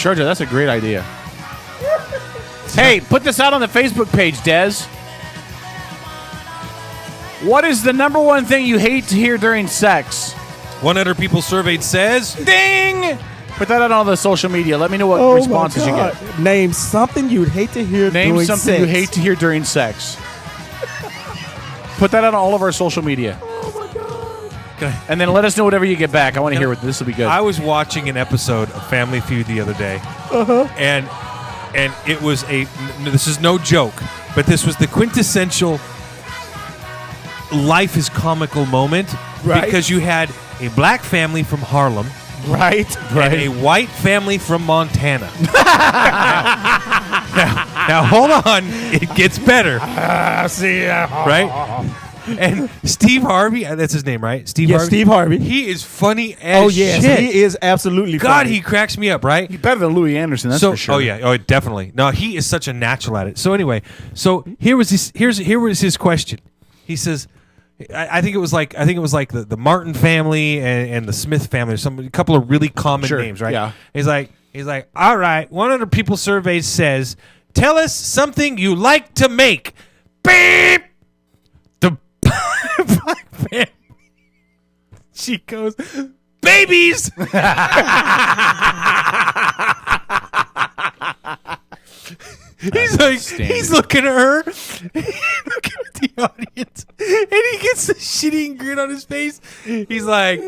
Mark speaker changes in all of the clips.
Speaker 1: Sure, that's a great idea. Hey, put this out on the Facebook page, Des. What is the number one thing you hate to hear during sex?
Speaker 2: 100 people surveyed says,
Speaker 1: Ding! Put that out on all the social media. Let me know what responses you get.
Speaker 3: Name something you'd hate to hear
Speaker 1: Name
Speaker 3: during
Speaker 1: something
Speaker 3: sex.
Speaker 1: you hate to hear during sex. Put that out on all of our social media. And then let us know whatever you get back. I want to hear what this will be good.
Speaker 2: I was watching an episode of Family Feud the other day, and it was this is no joke, but this was the quintessential life is comical moment,
Speaker 3: Right.
Speaker 2: because you had a black family from Harlem,
Speaker 1: right.
Speaker 2: and a white family from Montana. now hold on, it gets better. Right? And Steve Harvey, that's his name, right? Steve
Speaker 3: Yes,
Speaker 2: Harvey.
Speaker 3: Steve Harvey.
Speaker 2: He is funny as
Speaker 3: Oh, yes.
Speaker 2: shit.
Speaker 3: He is absolutely
Speaker 2: God,
Speaker 3: funny.
Speaker 2: he cracks me up, right?
Speaker 1: He's better than Louis Anderson, that's for sure.
Speaker 2: Oh yeah, oh definitely. No, he is such a natural at it. So anyway, here was his question. He says, I think it was like the Martin family and the Smith family, a couple of really common
Speaker 1: Sure,
Speaker 2: names, right?
Speaker 1: yeah.
Speaker 2: He's like, all right, 100 people surveyed says, tell us something you like to make. Beep. The black family. She goes, babies. He's looking at her, looking at the audience, and he gets the shitty grin on his face. He's like,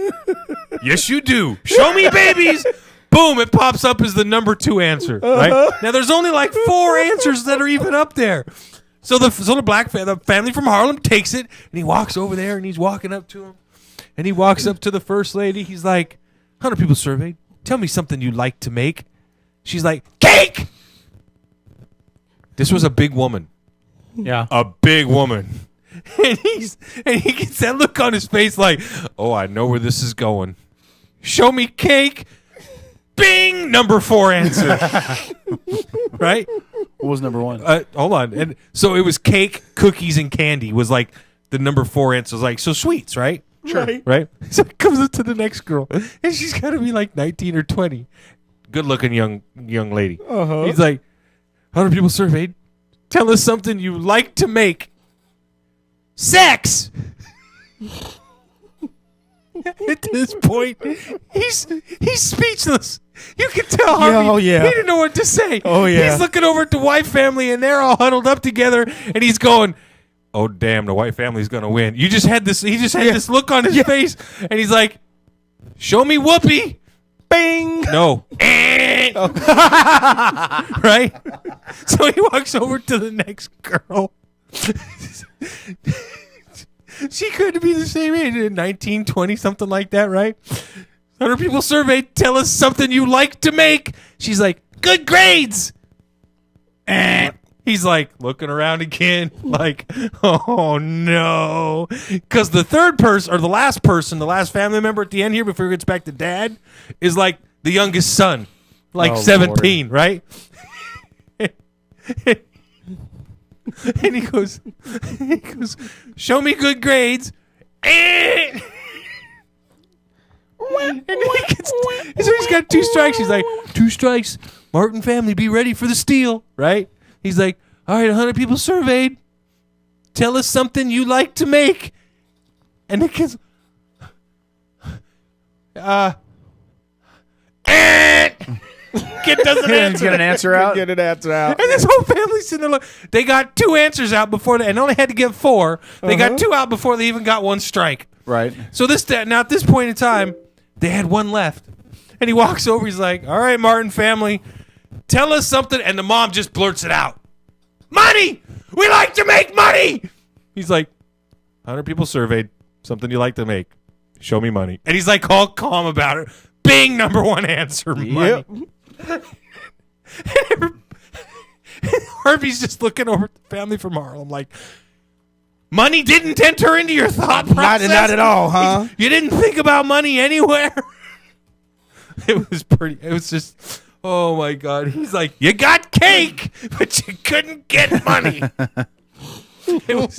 Speaker 2: yes, you do. Show me babies. Boom, it pops up as the number 2 answer. Right? Now, there's only like 4 answers that are even up there. So the family from Harlem takes it, and he walks over there, and he's walking up to him. And he walks up to the first lady. He's like, 100 people surveyed. Tell me something you like to make. She's like, cake! This was a big woman.
Speaker 1: Yeah.
Speaker 2: A big woman. And he gets that look on his face like, oh, I know where this is going. Show me cake. Bing! Number 4 answer. Right?
Speaker 1: What was number 1?
Speaker 2: Hold on. And so it was cake, cookies, and candy was like the number 4 answer. Like, so sweets, right?
Speaker 3: Sure.
Speaker 2: Right? So it comes up to the next girl, and she's got to be like 19 or 20. Good-looking young lady.
Speaker 3: Uh-huh.
Speaker 2: He's like, 100 people surveyed. Tell us something you like to make. Sex! At this point, he's speechless. You can tell Harvey,
Speaker 3: yeah.
Speaker 2: he didn't know what to say.
Speaker 3: Oh, yeah.
Speaker 2: He's looking over at the white family, and they're all huddled up together, and he's going, oh, damn, the white family's going to win. He just had this look on his face, and he's like, show me Whoopi. Bing. No. Right? So he walks over to the next girl. She could be the same age, 19, 20, something like that, right? 100 people surveyed. Tell us something you like to make. She's like, good grades. He's like looking around again, like, oh no. Because the third person, or the last family member at the end here before he gets back to dad, is like the youngest son, like 17, Lord. Right? And he goes, show me good grades. And he's got 2 strikes. He's like, 2 strikes. Martin family, be ready for the steal, right? He's like, all right, 100 people surveyed. Tell us something you like to make. And the kid's, kid doesn't answer.
Speaker 1: Get an answer out.
Speaker 3: Get an answer out.
Speaker 2: And this whole family's sitting there. Look, they got 2 answers out before and only had to get 4. They got 2 out before they even got 1 strike.
Speaker 1: Right.
Speaker 2: So now at this point in time, they had 1 left. And he walks over. He's like, all right, Martin family, tell us something. And the mom just blurts it out. Money! We like to make money! He's like, 100 people surveyed. Something you like to make. Show me money. And he's like all calm about it. Bing, number 1 answer, money.
Speaker 3: Yep.
Speaker 2: Harvey's just looking over at the family from Harlem like, money didn't enter into your thought process?
Speaker 3: Not at all, huh?
Speaker 2: You didn't think about money anywhere? It was just, oh my God. He's like, you got cake, but you couldn't get money.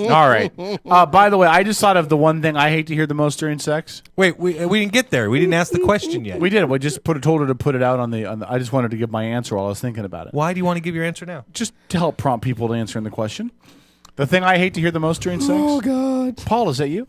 Speaker 1: All right. By the way, I just thought of the one thing I hate to hear the most during sex.
Speaker 2: Wait, we didn't get there. We didn't ask the question yet.
Speaker 1: We did. We just told her to put it out on the. I just wanted to give my answer while I was thinking about it.
Speaker 2: Why do you want to give your answer now?
Speaker 1: Just to help prompt people to answering the question. The thing I hate to hear the most during sex.
Speaker 3: Oh God.
Speaker 1: Paul, is that you?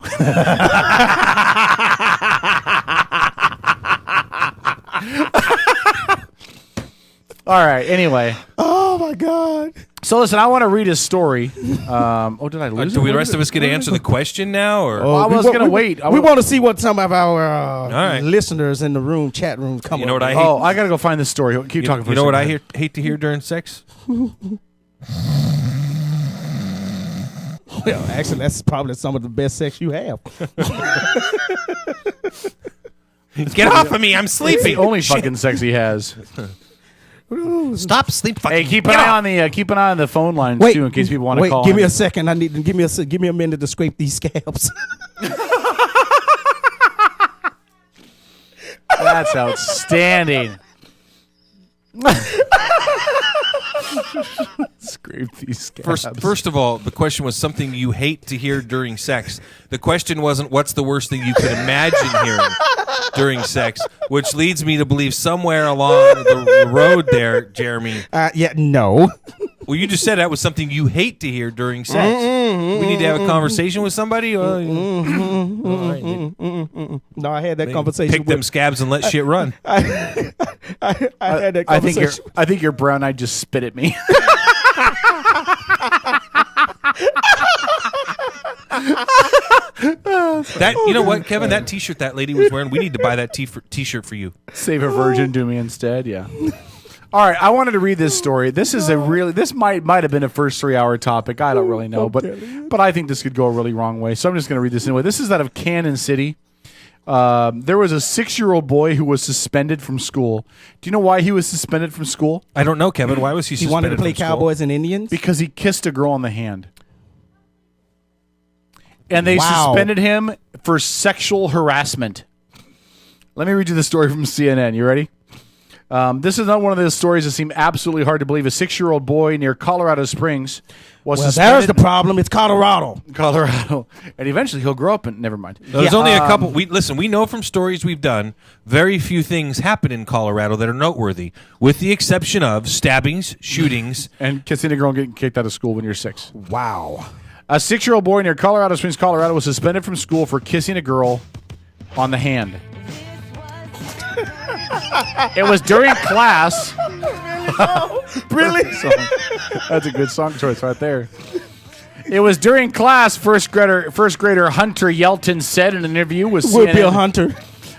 Speaker 1: All right. Anyway.
Speaker 3: Oh my God.
Speaker 1: So listen, I want to read his story. Did I lose
Speaker 2: Do
Speaker 1: it?
Speaker 2: the rest of us get to answer the question now, or
Speaker 1: I was
Speaker 3: we
Speaker 1: gonna
Speaker 3: wa-
Speaker 1: wait.
Speaker 3: We want to see what some of our
Speaker 2: right.
Speaker 3: listeners in the room, chat room, come.
Speaker 2: You know
Speaker 3: up
Speaker 2: what I
Speaker 3: with.
Speaker 2: hate?
Speaker 1: Oh, I gotta go find this story. Keep talking for
Speaker 2: you
Speaker 1: a
Speaker 2: know what I
Speaker 1: second.
Speaker 2: hate to hear during sex?
Speaker 3: Well, actually, that's probably some of the best sex you have.
Speaker 2: Get off of me! I'm
Speaker 1: It's
Speaker 2: sleeping.
Speaker 1: the only fucking sex he has.
Speaker 2: Stop sleep fucking.
Speaker 1: Hey, keep an eye on the phone lines
Speaker 3: Wait,
Speaker 1: too, in case people want to
Speaker 3: wait.
Speaker 1: call.
Speaker 3: Give me
Speaker 1: in.
Speaker 3: a second. I need to give me a minute to scrape these scabs.
Speaker 1: That's outstanding. Scrape these scabs.
Speaker 2: First of all, the question was something you hate to hear during sex. The question wasn't what's the worst thing you could imagine hearing during sex, which leads me to believe somewhere along the road there, Jeremy.
Speaker 3: Yeah, no.
Speaker 2: Well, you just said that was something you hate to hear during sex. We need to have a conversation with somebody. All right.
Speaker 3: No, I had that conversation.
Speaker 2: Pick them scabs and let shit run.
Speaker 3: I had that
Speaker 1: I think
Speaker 3: conversation.
Speaker 1: your brown eye just spit at me.
Speaker 2: That you know what, Kevin? That T-shirt that lady was wearing, we need to buy that T-shirt for you.
Speaker 1: Save a virgin, do me instead. Yeah. All right, I wanted to read this story. This is this might have been a first 3-hour topic. I don't really know, but I think this could go a really wrong way. So I'm just going to read this anyway. This is out of Cannon City. There was a 6-year-old boy who was suspended from school. Do you know why he was suspended from school?
Speaker 2: I don't know, Kevin. Why was he
Speaker 3: He
Speaker 2: suspended
Speaker 3: wanted to play
Speaker 2: from school?
Speaker 3: Cowboys and Indians.
Speaker 1: Because he kissed a girl on the hand. And they
Speaker 3: Wow.
Speaker 1: suspended him for sexual harassment. Let me read you the story from CNN. You ready? This is not one of those stories that seem absolutely hard to believe. A 6-year-old boy near Colorado Springs was
Speaker 3: Well,
Speaker 1: suspended.
Speaker 3: there's the problem. It's Colorado.
Speaker 1: Colorado, and eventually he'll grow up. And never mind.
Speaker 2: There's only a couple. We know from stories we've done, very few things happen in Colorado that are noteworthy, with the exception of stabbings, shootings.
Speaker 1: And kissing a girl and getting kicked out of school when you're 6.
Speaker 3: Wow.
Speaker 1: A 6-year-old boy near Colorado Springs, Colorado, was suspended from school for kissing a girl on the hand. It was during class.
Speaker 3: Really?
Speaker 1: That's a good song choice right there. It was during class. First grader Hunter Yelton said in an interview with
Speaker 3: Would be a
Speaker 1: CNN.
Speaker 3: hunter.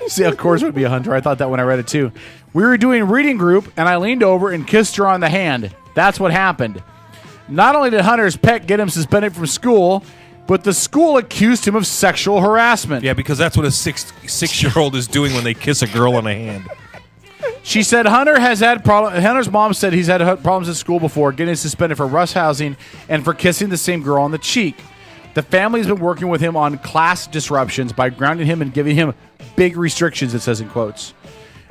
Speaker 1: See, of course, would be a hunter. I thought that when I read it too. We were doing reading group, and I leaned over and kissed her on the hand. That's what happened. Not only did Hunter's pet get him suspended from school, but the school accused him of sexual harassment.
Speaker 2: Yeah, because that's what a six-year-old is doing when they kiss a girl on the hand.
Speaker 1: She said Hunter's mom said he's had problems at school before, getting suspended for roughhousing and for kissing the same girl on the cheek. The family's been working with him on class disruptions by grounding him and giving him big restrictions, it says in quotes.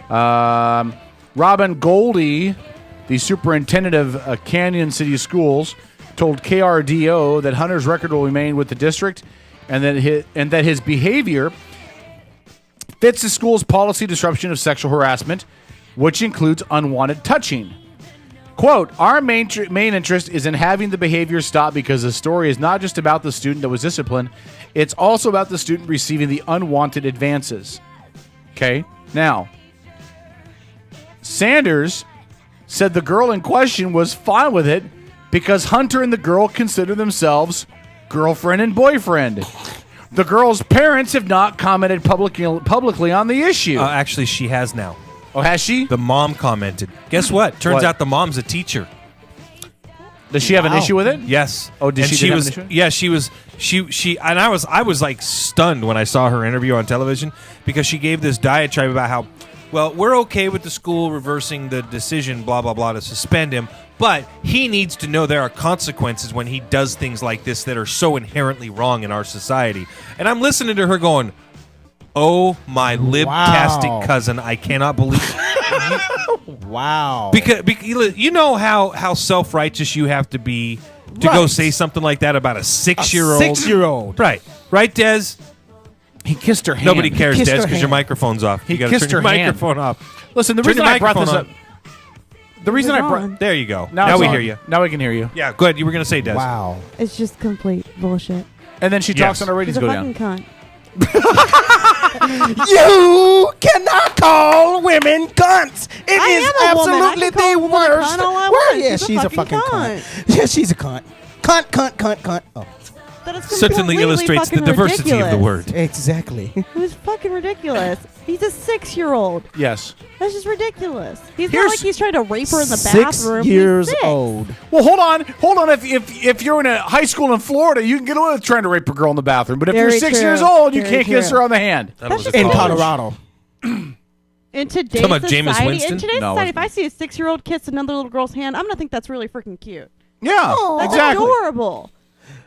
Speaker 1: Robin Goldie, the superintendent of Canyon City Schools, told KRDO that Hunter's record will remain with the district and that his behavior fits the school's policy disruption of sexual harassment, which includes unwanted touching. Quote, our main interest is in having the behavior stop because the story is not just about the student that was disciplined, it's also about the student receiving the unwanted advances. Okay, now, Sanders said the girl in question was fine with it because Hunter and the girl consider themselves girlfriend and boyfriend. The girl's parents have not commented publicly on the issue.
Speaker 2: Actually, she has now.
Speaker 1: Oh, has she?
Speaker 2: The mom commented. Guess what? Turns
Speaker 1: What?
Speaker 2: out the mom's a teacher.
Speaker 1: Does she have an issue with it?
Speaker 2: Yes.
Speaker 1: Oh, did
Speaker 2: and
Speaker 1: she
Speaker 2: she
Speaker 1: have
Speaker 2: was?
Speaker 1: an issue?
Speaker 2: Yeah, she was. She and I was like stunned when I saw her interview on television because she gave this diatribe about how, well, we're okay with the school reversing the decision, blah blah blah, to suspend him, but he needs to know there are consequences when he does things like this that are so inherently wrong in our society. And I'm listening to her going, "Oh my libtastic cousin, I cannot believe."
Speaker 3: Wow.
Speaker 2: Because you know how self-righteous you have to be to go
Speaker 3: Right.
Speaker 2: say something like that about a 6-year-old.
Speaker 3: 6-year-old.
Speaker 2: Right. Right, Des?
Speaker 1: He kissed her hand.
Speaker 2: Nobody cares,
Speaker 3: kissed
Speaker 2: Des,
Speaker 3: her
Speaker 2: because
Speaker 3: hand.
Speaker 2: your microphone's off.
Speaker 1: He
Speaker 2: You gotta
Speaker 1: kissed
Speaker 2: turn your
Speaker 1: her hand.
Speaker 2: microphone off.
Speaker 1: Listen, the
Speaker 2: Turn
Speaker 1: reason
Speaker 2: your
Speaker 1: I brought this
Speaker 2: microphone
Speaker 1: up. The reason I brought.
Speaker 4: on.
Speaker 2: There you go.
Speaker 1: Now
Speaker 2: Now
Speaker 1: it's
Speaker 2: we
Speaker 1: on.
Speaker 2: hear you.
Speaker 1: Now we can hear you.
Speaker 2: Yeah, good. You were going to say, Des.
Speaker 3: Wow.
Speaker 4: It's just complete bullshit.
Speaker 1: And then she talks
Speaker 2: Yes.
Speaker 1: on her
Speaker 4: He's
Speaker 1: ratings
Speaker 4: a
Speaker 1: go
Speaker 4: fucking
Speaker 1: down.
Speaker 4: cunt.
Speaker 3: You cannot call women cunts. It
Speaker 4: I
Speaker 3: is
Speaker 4: am a woman. I
Speaker 3: absolutely
Speaker 4: can call a
Speaker 3: the
Speaker 4: woman a
Speaker 3: worst.
Speaker 4: cunt all I
Speaker 3: word.
Speaker 4: want.
Speaker 3: Yeah,
Speaker 4: She's a
Speaker 3: she's a
Speaker 4: fucking
Speaker 3: fucking cunt. Yeah, she's a cunt. Cunt. Oh,
Speaker 4: That is
Speaker 2: Certainly
Speaker 4: completely
Speaker 2: illustrates the
Speaker 4: fucking
Speaker 2: diversity of the
Speaker 4: ridiculous.
Speaker 2: word.
Speaker 3: exactly.
Speaker 4: It was fucking ridiculous. He's a 6-year-old.
Speaker 1: Yes.
Speaker 4: That's just ridiculous. He's
Speaker 1: Here's-
Speaker 4: not like he's trying to rape her in the
Speaker 3: 6
Speaker 4: bathroom.
Speaker 3: years
Speaker 4: He's 6.
Speaker 3: old.
Speaker 1: Well, hold on. If you're in a high school in Florida, you can get away with trying to rape a girl in the bathroom. But if
Speaker 4: Very
Speaker 1: you're 6
Speaker 4: true.
Speaker 1: years old, you
Speaker 4: Very
Speaker 1: can't kiss
Speaker 4: true.
Speaker 1: her on the hand.
Speaker 2: That
Speaker 4: That's
Speaker 2: was
Speaker 4: just
Speaker 2: a
Speaker 3: In
Speaker 2: college.
Speaker 3: Colorado.
Speaker 4: In today's
Speaker 2: Talking about Jameis
Speaker 4: society,
Speaker 2: Winston?
Speaker 4: in today's
Speaker 1: No,
Speaker 4: society,
Speaker 1: it
Speaker 4: if I see a 6-year-old kiss another little girl's hand, I'm gonna think that's really freaking cute.
Speaker 1: Yeah,
Speaker 4: That's
Speaker 1: exactly.
Speaker 4: adorable.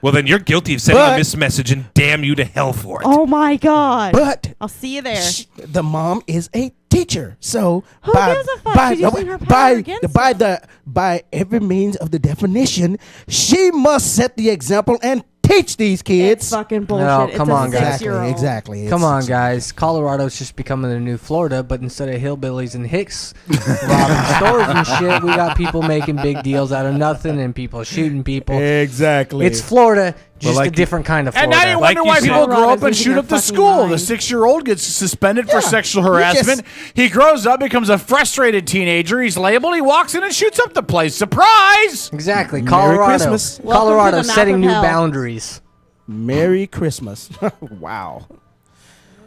Speaker 2: Well, then you're guilty of sending
Speaker 3: But-
Speaker 2: a missed message, and damn you to hell for it.
Speaker 4: Oh my god.
Speaker 3: But
Speaker 4: I'll see you there.
Speaker 3: the mom is a teacher, so
Speaker 4: Who gives a fuck? She's using her power against
Speaker 3: by every means of the definition, she must set the example and teach these
Speaker 4: It's
Speaker 3: kids.
Speaker 4: fucking bullshit.
Speaker 5: No,
Speaker 4: It's
Speaker 5: come
Speaker 4: a
Speaker 5: on, guys.
Speaker 4: 6-year-old.
Speaker 3: Exactly.
Speaker 5: Come
Speaker 3: It's-
Speaker 5: on, guys. Colorado's just becoming the new Florida, but instead of hillbillies and hicks robbing stores and shit, we got people making big deals out of nothing and people shooting people.
Speaker 3: Exactly.
Speaker 5: It's Florida, just
Speaker 2: like
Speaker 5: a different kind of
Speaker 1: And
Speaker 5: Florida.
Speaker 1: now you
Speaker 2: Like
Speaker 1: wonder
Speaker 2: you
Speaker 1: why
Speaker 2: said.
Speaker 1: people grow up
Speaker 4: Colorado's
Speaker 1: and shoot
Speaker 4: losing
Speaker 1: up the
Speaker 4: their
Speaker 1: school.
Speaker 4: fucking
Speaker 1: The
Speaker 4: mind.
Speaker 1: 6-year-old gets suspended for
Speaker 3: Yeah.
Speaker 1: sexual
Speaker 3: You
Speaker 1: harassment. He grows up, becomes a frustrated teenager. He's labeled. He walks in and shoots up the place. Surprise!
Speaker 5: Exactly.
Speaker 3: Merry
Speaker 5: Colorado.
Speaker 3: Christmas.
Speaker 4: Welcome to
Speaker 5: Colorado's
Speaker 4: the map
Speaker 5: setting
Speaker 4: of
Speaker 5: new
Speaker 4: hell.
Speaker 5: boundaries.
Speaker 3: Merry Christmas. Wow.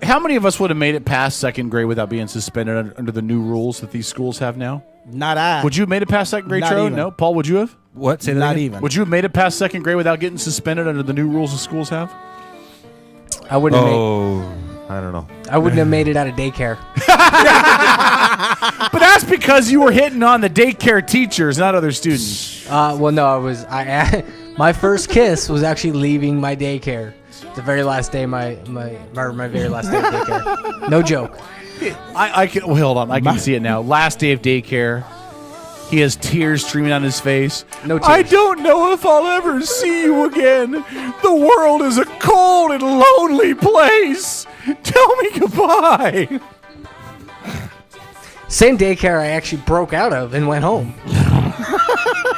Speaker 1: How many of us would have made it past second grade without being suspended under the new rules that these schools have now?
Speaker 3: Not I.
Speaker 1: Would you have made it past second grade,
Speaker 3: Not
Speaker 1: Cho?
Speaker 3: even.
Speaker 1: No? Paul, would you have?
Speaker 2: What? Say that
Speaker 3: Not
Speaker 2: again?
Speaker 3: even.
Speaker 1: Would you have made it past second grade without getting suspended under the new rules the schools have?
Speaker 5: I wouldn't have made,
Speaker 2: Oh, I don't know.
Speaker 5: I wouldn't have made it out of daycare.
Speaker 1: But that's because you were hitting on the daycare teachers, not other students.
Speaker 5: Well, no, my first kiss was actually leaving my daycare. The very last day, my very last day of daycare. No joke.
Speaker 1: I can well, hold on. I can see it now. Last day of daycare. He has tears streaming down his face.
Speaker 5: No tears.
Speaker 1: I don't know if I'll ever see you again. The world is a cold and lonely place. Tell me goodbye.
Speaker 5: Same daycare I actually broke out of and went home.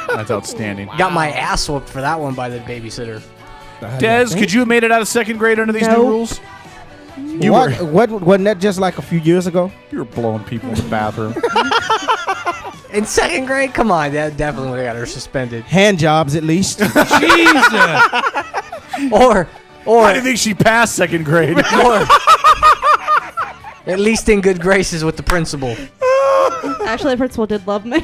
Speaker 1: That's outstanding.
Speaker 5: Got my ass whooped for that one by the babysitter.
Speaker 1: Des, could you have made it out of second grade under these new
Speaker 4: Nope.
Speaker 1: rules?
Speaker 3: Wasn't that just like a few years ago?
Speaker 1: You were blowing people in the bathroom.
Speaker 5: In second grade? Come on, that definitely would have got her suspended.
Speaker 3: Hand jobs, at least.
Speaker 2: Jesus!
Speaker 5: Or
Speaker 1: Why do you think she passed second grade?
Speaker 5: at least in good graces with the principal.
Speaker 4: Actually, the principal did love me.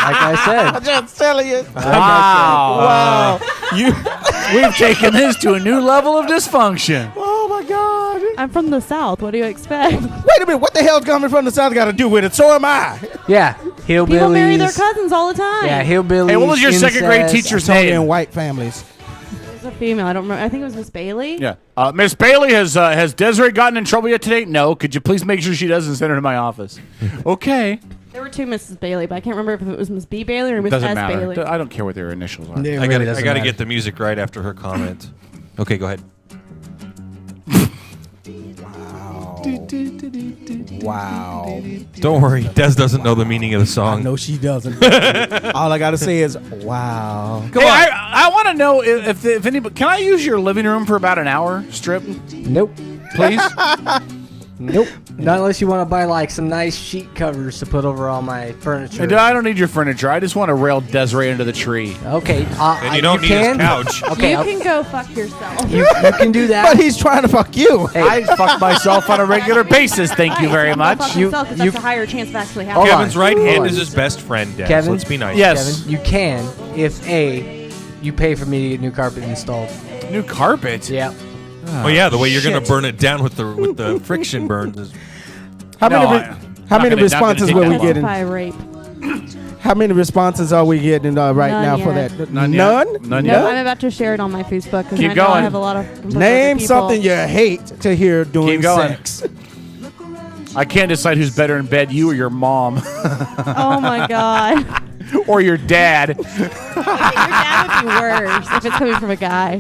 Speaker 5: Like I said.
Speaker 3: Just telling you.
Speaker 1: Wow.
Speaker 3: You.
Speaker 1: We've taken this to a new level of dysfunction.
Speaker 3: Oh my God.
Speaker 4: I'm from the South. What do you expect?
Speaker 3: Wait a minute. What the hell's coming from the South got to do with it? So am I.
Speaker 5: Yeah, hillbillies.
Speaker 4: People marry their cousins all the time.
Speaker 5: Yeah, hillbillies.
Speaker 1: Hey, what was your second grade
Speaker 5: incest.
Speaker 1: teacher's
Speaker 3: It's only in
Speaker 1: name?
Speaker 3: white families.
Speaker 4: It was a female. I don't remember. I think it was Miss Bailey.
Speaker 1: Yeah. Miss Bailey, has Desiree gotten in trouble yet today? No. Could you please make sure she doesn't send her to my office? Okay.
Speaker 4: There were two Mrs. Bailey, but I can't remember if it was Miss B. Bailey or Miss
Speaker 1: Doesn't
Speaker 4: S.
Speaker 1: matter.
Speaker 4: Bailey.
Speaker 1: I don't care what their initials are.
Speaker 5: It
Speaker 2: I
Speaker 5: really
Speaker 2: gotta
Speaker 5: doesn't matter.
Speaker 2: get the music right after her comment. Okay, go ahead.
Speaker 3: Wow.
Speaker 2: Don't worry, Des doesn't know the meaning of the song.
Speaker 3: No, she doesn't. All I got to say is, wow.
Speaker 1: Hey, I want to know if anybody can I use your living room for about an hour, Strip,
Speaker 5: Nope.
Speaker 1: please?
Speaker 5: Nope. Not unless you want to buy like some nice sheet covers to put over all my furniture.
Speaker 1: And I don't need your furniture. I just want to rail Desiree into the tree.
Speaker 5: Okay.
Speaker 2: And you don't need
Speaker 5: can.
Speaker 2: his couch.
Speaker 5: Okay.
Speaker 4: You
Speaker 5: I'll-
Speaker 4: can go fuck yourself.
Speaker 5: you can do that.
Speaker 3: But he's trying to fuck you.
Speaker 5: Hey,
Speaker 1: I fuck myself on a regular basis. Thank you very much.
Speaker 4: Fuck
Speaker 5: You-
Speaker 4: himself, 'cause
Speaker 5: you-
Speaker 4: that's a higher chance of actually
Speaker 5: Hold
Speaker 4: happening.
Speaker 5: on.
Speaker 2: Kevin's right
Speaker 5: Hold
Speaker 2: hand
Speaker 5: on.
Speaker 2: is his best friend, Des.
Speaker 5: Kevin?
Speaker 2: Let's be nice.
Speaker 1: Yes.
Speaker 5: Kevin, you can if you pay for me to get new carpet installed.
Speaker 1: New carpet.
Speaker 5: Yeah.
Speaker 2: Oh yeah, the way you're gonna
Speaker 1: shit.
Speaker 2: burn it down with the friction burns is.
Speaker 3: How
Speaker 1: No,
Speaker 3: many?
Speaker 1: I'm
Speaker 3: How
Speaker 1: not
Speaker 3: many
Speaker 1: gonna- not gonna
Speaker 3: responses
Speaker 1: take
Speaker 3: were
Speaker 1: that
Speaker 3: we
Speaker 1: long.
Speaker 3: getting?
Speaker 4: Testify rape.
Speaker 3: How many responses are we getting right
Speaker 4: None
Speaker 3: now for
Speaker 4: yet.
Speaker 3: that?
Speaker 1: None yet.
Speaker 3: None.
Speaker 1: None
Speaker 4: No,
Speaker 1: yet.
Speaker 4: I'm about to share it on my Facebook because
Speaker 1: Keep
Speaker 4: I know I
Speaker 1: going.
Speaker 4: have a lot of conflicted
Speaker 3: Name
Speaker 4: people.
Speaker 3: something you hate to hear doing
Speaker 1: Keep going.
Speaker 3: sex.
Speaker 1: I can't decide who's better in bed, you or your mom.
Speaker 4: Oh my god.
Speaker 1: or your dad.
Speaker 4: Your dad would be worse if it's coming from a guy.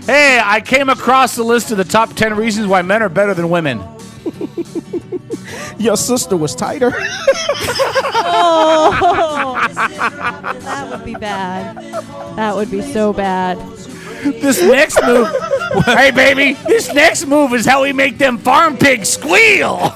Speaker 1: Hey, I came across the list of the top 10 reasons why men are better than women.
Speaker 3: Your sister was tighter.
Speaker 4: Oh, that would be bad. That would be so bad.
Speaker 1: This next move, hey baby, this next move is how we make them farm pigs squeal.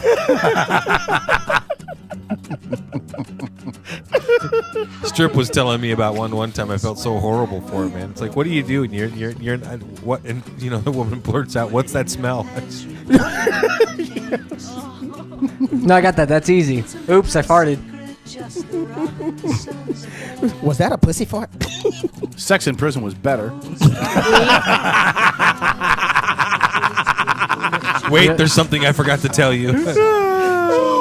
Speaker 2: Strip was telling me about one time. I felt so horrible for him, man. It's like, what do you do? And you're what? And you know, the woman blurts out, "What's that smell?"
Speaker 5: No, I got that. That's easy. Oops, I farted.
Speaker 3: Was that a pussy fart?
Speaker 1: Sex in prison was better.
Speaker 2: Wait, there's something I forgot to tell you.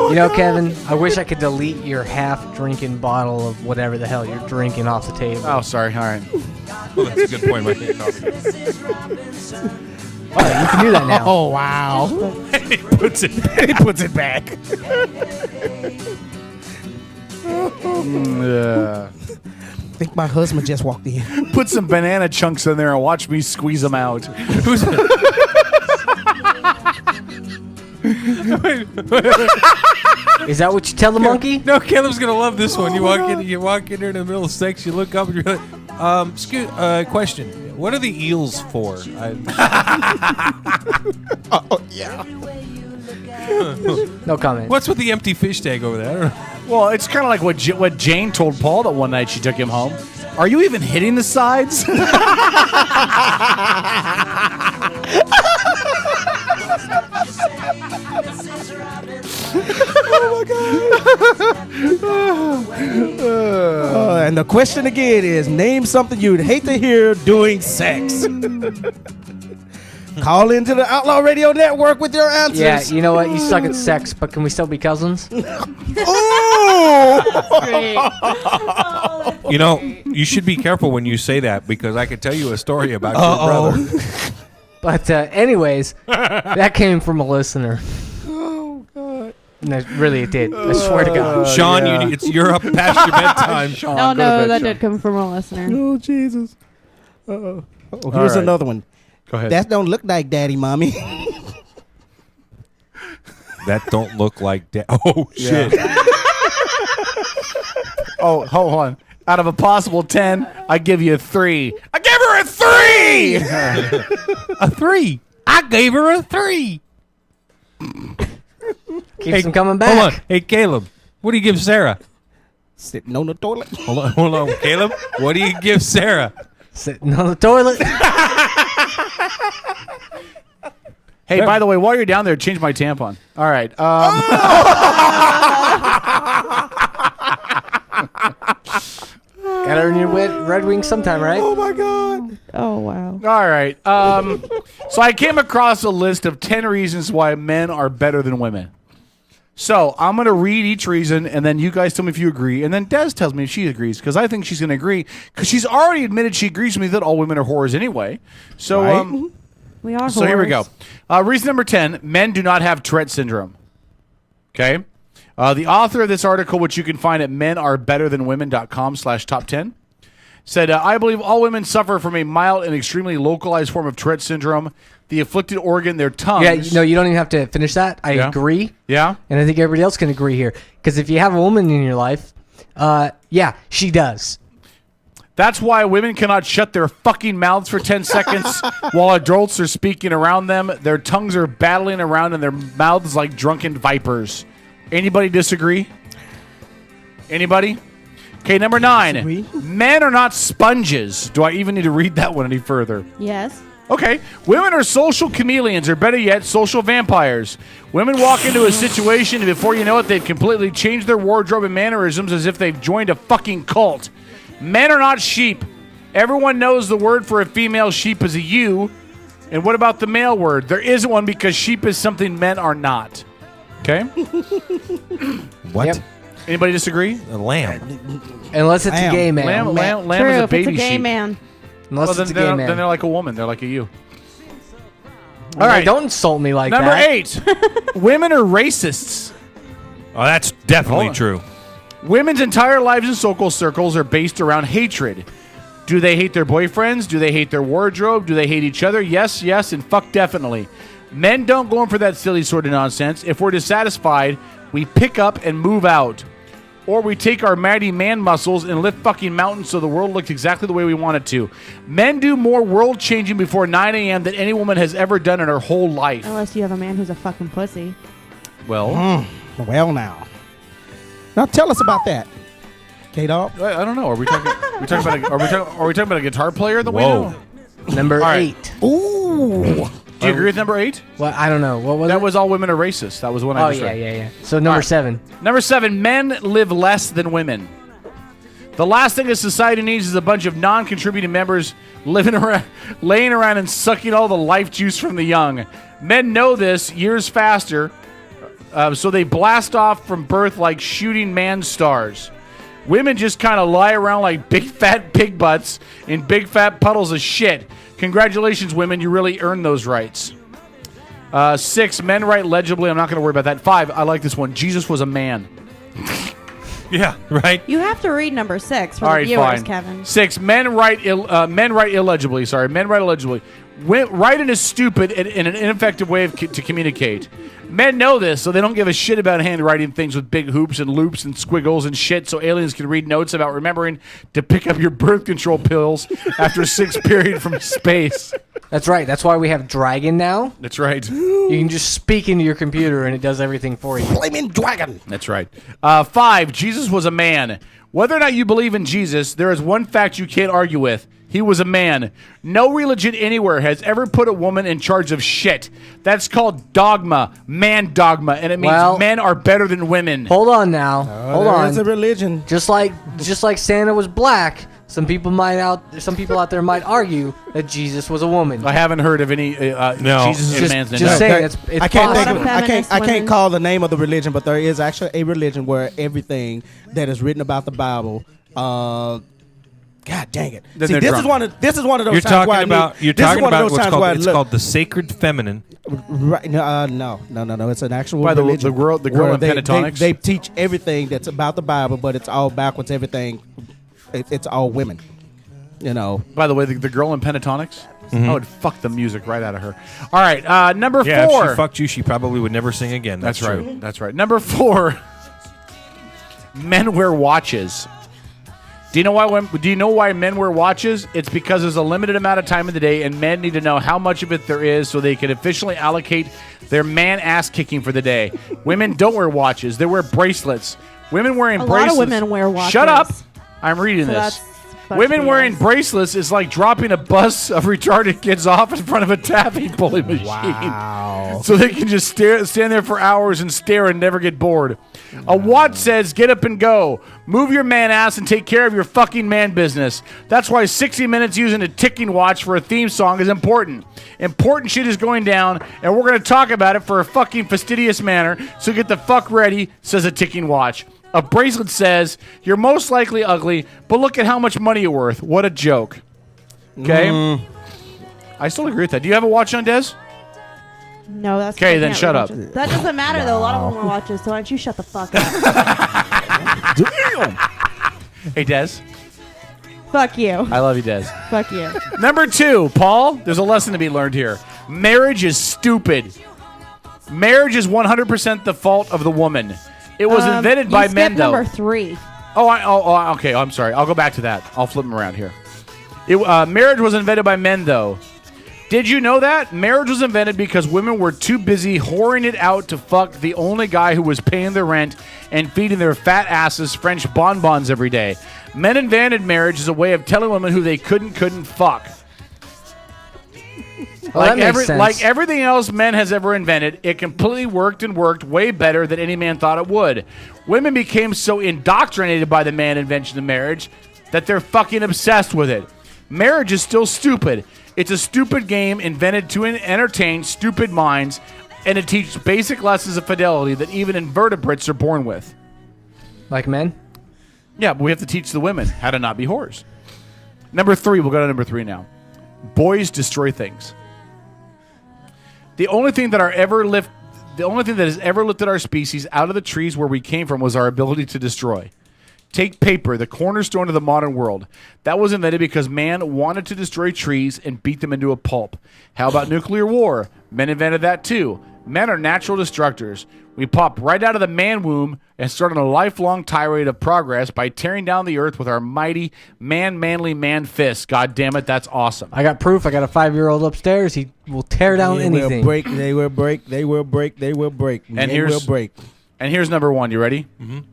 Speaker 5: You know, Kevin, I wish I could delete your half-drinking bottle of whatever the hell you're drinking off the table.
Speaker 1: Oh, sorry. All right.
Speaker 2: Well, that's a good point. Mike.
Speaker 5: Oh, you can do that now.
Speaker 3: Oh, wow.
Speaker 2: He puts it.
Speaker 3: He puts it back.
Speaker 1: Yeah.
Speaker 3: I think my husband just walked in.
Speaker 1: Put some banana chunks in there and watch me squeeze them out.
Speaker 2: Who's
Speaker 5: Is that what you tell the monkey?
Speaker 2: No, Caleb's gonna love this one. You walk in there in the middle of sex. You look up and you're like, question. What are the eels for?
Speaker 3: Yeah.
Speaker 5: No comment.
Speaker 2: What's with the empty fish tag over there? I don't know.
Speaker 1: Well, it's kind of like what Jane told Paul that one night she took him home. Are you even hitting the sides?
Speaker 3: And the question again is, name something you'd hate to hear doing sex. Call into the Outlaw Radio Network with your answers.
Speaker 5: Yeah, you know what? You suck at sex, but can we still be cousins?
Speaker 3: Ooh!
Speaker 2: You know, you should be careful when you say that because I could tell you a story about your brother.
Speaker 5: But anyways, that came from a listener.
Speaker 3: Oh, God.
Speaker 5: No, really, it did. I swear to God.
Speaker 2: Sean,
Speaker 1: yeah.
Speaker 2: you're up past your bedtime.
Speaker 1: Sean,
Speaker 4: Oh,
Speaker 1: go to
Speaker 4: no,
Speaker 1: bed,
Speaker 4: that
Speaker 1: Sean.
Speaker 4: did come from a listener.
Speaker 3: Oh, Jesus. Uh-oh. Oh,
Speaker 1: All
Speaker 3: here's
Speaker 1: right.
Speaker 3: another one.
Speaker 1: Go ahead.
Speaker 3: That don't look like daddy, mommy.
Speaker 2: That don't look like that. Oh, shit.
Speaker 1: Oh, hold on. Out of a possible 10, I give you a 3. I gave her a 3!
Speaker 2: A 3. I gave her a 3.
Speaker 5: Keeps them coming back.
Speaker 2: Hold on. Hey, Caleb, what do you give Sarah?
Speaker 3: Sitting on the toilet.
Speaker 2: Hold on. Caleb, what do you give Sarah?
Speaker 5: Sitting on the toilet.
Speaker 1: Hey, by the way, while you're down there, change my tampon. All right.
Speaker 5: Gotta earn your Red Wings sometime, right?
Speaker 3: Oh, my God.
Speaker 4: Oh, wow.
Speaker 1: All right. So I came across a list of 10 reasons why men are better than women. So I'm going to read each reason, and then you guys tell me if you agree. And then Des tells me if she agrees, because I think she's going to agree, because she's already admitted she agrees with me that all women are whores anyway. So,
Speaker 3: Right.
Speaker 4: We are
Speaker 1: so here we
Speaker 4: whores.
Speaker 1: go. Reason number 10, men do not have Tourette syndrome. Okay? The author of this article, which you can find at menarbetterthanwomen.com/top10, said, I believe all women suffer from a mild and extremely localized form of Tourette syndrome. The afflicted organ, their tongues.
Speaker 5: Yeah, no, you don't even have to finish that. I
Speaker 1: Yeah.
Speaker 5: agree.
Speaker 1: Yeah?
Speaker 5: And I think everybody else can agree here. Because if you have a woman in your life, yeah, she does.
Speaker 1: That's why women cannot shut their fucking mouths for 10 seconds while adults are speaking around them. Their tongues are battling around in their mouths like drunken vipers. Anybody disagree? Anybody? Okay, number 9.
Speaker 3: Disagree.
Speaker 1: Men are not sponges. Do I even need to read that one any further?
Speaker 4: Yes.
Speaker 1: Okay. Women are social chameleons, or better yet, social vampires. Women walk into a situation, and before you know it, they've completely changed their wardrobe and mannerisms as if they've joined a fucking cult. Men are not sheep. Everyone knows the word for a female sheep is a ewe. And what about the male word? There isn't one because sheep is something men are not. Okay?
Speaker 2: What?
Speaker 5: Yep.
Speaker 1: Anybody disagree?
Speaker 2: A lamb.
Speaker 5: Unless it's a
Speaker 3: Lamb.
Speaker 5: gay man.
Speaker 1: Lamb
Speaker 4: True,
Speaker 1: is a
Speaker 4: if
Speaker 1: baby
Speaker 4: it's a gay
Speaker 1: sheep.
Speaker 4: man.
Speaker 5: Unless
Speaker 1: Well,
Speaker 5: it's a
Speaker 1: then,
Speaker 5: gay
Speaker 1: then
Speaker 5: man.
Speaker 1: they're like a woman. They're like a ewe.
Speaker 5: All
Speaker 1: right.
Speaker 5: Don't insult me like
Speaker 1: Number
Speaker 5: that.
Speaker 1: 8. Women are racists.
Speaker 2: Oh, that's definitely
Speaker 1: Hold on.
Speaker 2: true.
Speaker 1: Women's entire lives in social circles are based around hatred. Do they hate their boyfriends? Do they hate their wardrobe? Do they hate each other? Yes, and fuck definitely. Men don't go in for that silly sort of nonsense. If we're dissatisfied, we pick up and move out. Or we take our mighty man muscles and lift fucking mountains so the world looks exactly the way we want it to. Men do more world changing before 9 a.m. than any woman has ever done in her whole life.
Speaker 4: Unless you have a man who's a fucking pussy.
Speaker 1: Well,
Speaker 3: Well, now tell us about that, K-Dog.
Speaker 1: I don't know. Are we talking about a guitar player that we
Speaker 2: Whoa.
Speaker 1: know?
Speaker 5: Number
Speaker 1: right.
Speaker 5: 8.
Speaker 3: Ooh.
Speaker 1: Do you agree with number 8?
Speaker 5: Well, I don't know. What was
Speaker 1: That
Speaker 5: it?
Speaker 1: was all women are racist. That was one I
Speaker 5: Oh,
Speaker 1: just
Speaker 5: yeah,
Speaker 1: read.
Speaker 5: yeah. So number
Speaker 1: All right.
Speaker 5: 7.
Speaker 1: Number 7, men live less than women. The last thing a society needs is a bunch of non-contributing members laying around and sucking all the life juice from the young. Men know this years faster, so they blast off from birth like shooting man stars. Women just kind of lie around like big fat pig butts in big fat puddles of shit. Congratulations, women. You really earned those rights. 6, men write legibly. I'm not going to worry about that. 5, I like this one. Jesus was a man.
Speaker 2: Yeah, right.
Speaker 4: You have to read number 6 for
Speaker 1: All
Speaker 4: the
Speaker 1: right,
Speaker 4: viewers,
Speaker 1: fine.
Speaker 4: Kevin.
Speaker 1: 6, men write illegibly. Sorry, men write illegibly. Writing is stupid and an ineffective way to communicate. Men know this, so they don't give a shit about handwriting things with big hoops and loops and squiggles and shit, so aliens can read notes about remembering to pick up your birth control pills after 6 period from space.
Speaker 5: That's right. That's why we have Dragon now.
Speaker 1: That's right.
Speaker 5: You can just speak into your computer and it does everything for you.
Speaker 3: Flaming dragon.
Speaker 1: That's right. 5, Jesus was a man. Whether or not you believe in Jesus, there is one fact you can't argue with. He was a man. No religion anywhere has ever put a woman in charge of shit. That's called dogma, man dogma, and it means
Speaker 5: Well-
Speaker 1: men are better than women.
Speaker 5: Hold on now. Hold
Speaker 3: There is a
Speaker 5: on.
Speaker 3: religion.
Speaker 5: Just like Santa was black, some people out there might argue that Jesus was a woman.
Speaker 1: I haven't heard of any
Speaker 2: No.
Speaker 1: Jesus is a man's name.
Speaker 5: just
Speaker 1: No.
Speaker 5: say-
Speaker 3: There-
Speaker 5: it's
Speaker 3: I can't think
Speaker 5: possible.
Speaker 3: of, I
Speaker 4: Feminist
Speaker 3: can't
Speaker 4: women.
Speaker 3: call the name of the religion, but there is actually a religion where everything that is written about the Bible. God dang it!
Speaker 1: Then
Speaker 3: See,
Speaker 1: they're
Speaker 3: this
Speaker 1: drunk.
Speaker 3: is one of those
Speaker 2: You're
Speaker 3: times where I
Speaker 2: talking about
Speaker 3: need, this is one of those
Speaker 2: what's
Speaker 3: times
Speaker 2: called
Speaker 3: where I
Speaker 2: it's
Speaker 3: look-
Speaker 2: called the sacred feminine.
Speaker 3: Right, no. It's an actual
Speaker 1: By the
Speaker 3: religion.
Speaker 1: girl in
Speaker 3: where
Speaker 1: Pentatonics?
Speaker 3: They teach everything that's about the Bible, but it's all backwards. Everything, it's all women. You know.
Speaker 1: By the way, the girl in Pentatonics, I would fuck the music right out of her. All right, number 4.
Speaker 2: Yeah, if she fucked you, she probably would never sing again.
Speaker 1: That's
Speaker 2: true.
Speaker 1: right. That's right. Number 4. Men wear watches. Do you know why men wear watches? It's because there's a limited amount of time in the day, and men need to know how much of it there is so they can efficiently allocate their man ass kicking for the day. Women don't wear watches; they wear bracelets. Women wearing
Speaker 4: A lot
Speaker 1: bracelets.
Speaker 4: of women wear watches.
Speaker 1: Shut up! I'm reading
Speaker 4: So
Speaker 1: this.
Speaker 4: that's fucking
Speaker 1: Women wearing
Speaker 4: BS.
Speaker 1: bracelets is like dropping a bus of retarded kids off in front of a taffy pulley machine.
Speaker 3: Wow.
Speaker 1: So they can just stand there for hours and stare and never get bored. A watch says, get up and go. Move your man ass and take care of your fucking man business. That's why 60 Minutes using a ticking watch for a theme song is important. Important shit is going down, and we're going to talk about it for a fucking fastidious manner, so get the fuck ready, says a ticking watch. A bracelet says, you're most likely ugly, but look at how much money you're worth. What a joke. Okay? I still agree with that. Do you have a watch on, Des?
Speaker 4: No, that's
Speaker 1: Okay,
Speaker 4: I
Speaker 1: then
Speaker 4: can't
Speaker 1: shut
Speaker 4: read
Speaker 1: up.
Speaker 4: watches. That doesn't matter though. A lot of women wear watches, so why don't you shut the fuck up?
Speaker 1: Hey, Des.
Speaker 4: Fuck you.
Speaker 1: I love you, Des.
Speaker 4: Fuck you.
Speaker 1: Number 2, Paul, there's a lesson to be learned here. Marriage is stupid. Marriage is 100% the fault of the woman. It was invented by
Speaker 4: you
Speaker 1: men,
Speaker 4: skipped
Speaker 1: though.
Speaker 4: number 3.
Speaker 1: Okay. I'm sorry. I'll go back to that. I'll flip them around here. Marriage was invented by men, though. Did you know that? Marriage was invented because women were too busy whoring it out to fuck the only guy who was paying their rent and feeding their fat asses French bonbons every day. Men invented marriage as a way of telling women who they couldn't fuck.
Speaker 5: Well, that makes sense.
Speaker 1: Like everything else men has ever invented, it completely worked way better than any man thought it would. Women became so indoctrinated by the man invention of marriage that they're fucking obsessed with it. Marriage is still stupid. It's a stupid game invented to entertain stupid minds and to teach basic lessons of fidelity that even invertebrates are born with.
Speaker 5: Like men?
Speaker 1: Yeah, but we have to teach the women how to not be whores. Number 3, we'll go to number 3 now. Boys destroy things. The only thing that the only thing that has ever lifted our species out of the trees where we came from was our ability to destroy. Take paper, the cornerstone of the modern world. That was invented because man wanted to destroy trees and beat them into a pulp. How about nuclear war? Men invented that too. Men are natural destructors. We popped right out of the man womb and started a lifelong tirade of progress by tearing down the earth with our mighty manly man fists. God damn it, that's awesome.
Speaker 5: I got proof. I got a 5-year-old upstairs. He will tear down anything.
Speaker 3: They will break. They will break. They will break.
Speaker 1: And
Speaker 3: they will break.
Speaker 1: And here's number one. You ready?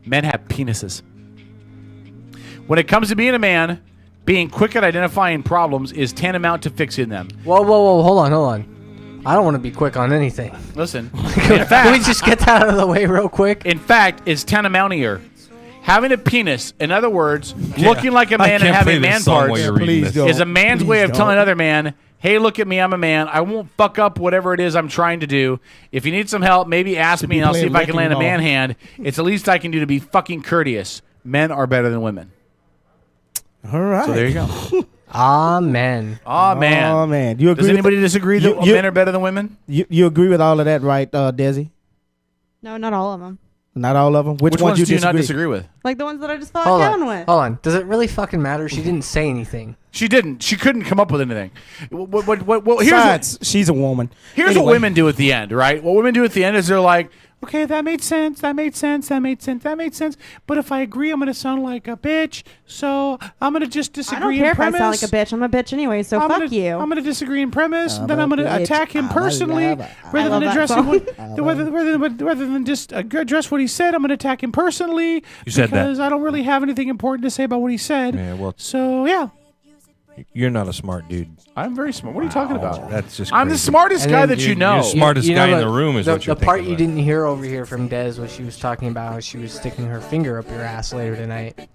Speaker 1: Men have penises. When it comes to being a man, being quick at identifying problems is tantamount to fixing them.
Speaker 5: Whoa. Hold on. I don't want to be quick on anything.
Speaker 1: Listen,
Speaker 5: Can we just get that out of the way real quick?
Speaker 1: in fact, it's tantamountier. Having a penis, in other words, looking like a man and having man parts,
Speaker 3: Please don't.
Speaker 1: is a man's
Speaker 3: Please
Speaker 1: way of
Speaker 3: don't.
Speaker 1: telling another man, hey, look at me, I'm a man. I won't fuck up whatever it is I'm trying to do. If you need some help, maybe ask me and I'll see if I can land a man hand. It's the least I can do to be fucking courteous. Men are better than women.
Speaker 3: All right.
Speaker 1: So there you go.
Speaker 5: Amen.
Speaker 1: Oh, man.
Speaker 3: Oh man. You agree?
Speaker 1: Does
Speaker 3: with
Speaker 1: anybody disagree that
Speaker 3: you-
Speaker 1: men are better than women?
Speaker 3: You agree with all of that, right, Desi?
Speaker 4: No, not all of them.
Speaker 3: Not all of them. Which
Speaker 1: Which
Speaker 3: ones
Speaker 1: ones
Speaker 3: you
Speaker 1: do you not
Speaker 3: disagree?
Speaker 1: disagree with?
Speaker 4: Like the ones that I just fought
Speaker 5: Hold
Speaker 4: down
Speaker 5: on.
Speaker 4: with.
Speaker 5: Hold on. Does it really fucking matter? She didn't say anything.
Speaker 1: She didn't. She couldn't come up with anything. Here's
Speaker 3: Besides, she's a woman.
Speaker 1: Here's
Speaker 3: Anyway.
Speaker 1: what women do at the end, right? What women do at the end is they're like, okay, that made sense, that made sense, that made sense, that made sense. But if I agree, I'm going to sound like a bitch. So I'm going to just
Speaker 4: I
Speaker 1: disagree
Speaker 4: don't care
Speaker 1: in
Speaker 4: if I
Speaker 1: premise.
Speaker 4: sound like a bitch. I'm a bitch anyway, so
Speaker 1: I'm
Speaker 4: fuck
Speaker 1: gonna,
Speaker 4: you.
Speaker 1: I'm going to disagree in premise. Then I'm going to
Speaker 3: bitch.
Speaker 1: attack him
Speaker 3: I'm a
Speaker 1: personally
Speaker 3: lover.
Speaker 1: rather
Speaker 4: love
Speaker 1: than
Speaker 4: that
Speaker 1: addressing
Speaker 4: song.
Speaker 1: rather than just address what he said. I'm going to attack him personally
Speaker 2: You said that.
Speaker 1: because I don't really have anything important to say about what he said.
Speaker 2: Yeah, well,
Speaker 1: So yeah,
Speaker 2: you're not a smart dude.
Speaker 1: I'm very smart. What are you talking about?
Speaker 2: That's just
Speaker 1: I'm the
Speaker 2: crazy.
Speaker 1: smartest
Speaker 5: And
Speaker 1: guy
Speaker 5: then
Speaker 1: that you
Speaker 2: you're
Speaker 1: know.
Speaker 2: Smartest guy in the room is
Speaker 5: the,
Speaker 2: what you're
Speaker 5: the part
Speaker 2: thinking
Speaker 5: you
Speaker 2: about.
Speaker 5: didn't hear over here from Des was she was talking about how she was sticking her finger up your ass later tonight.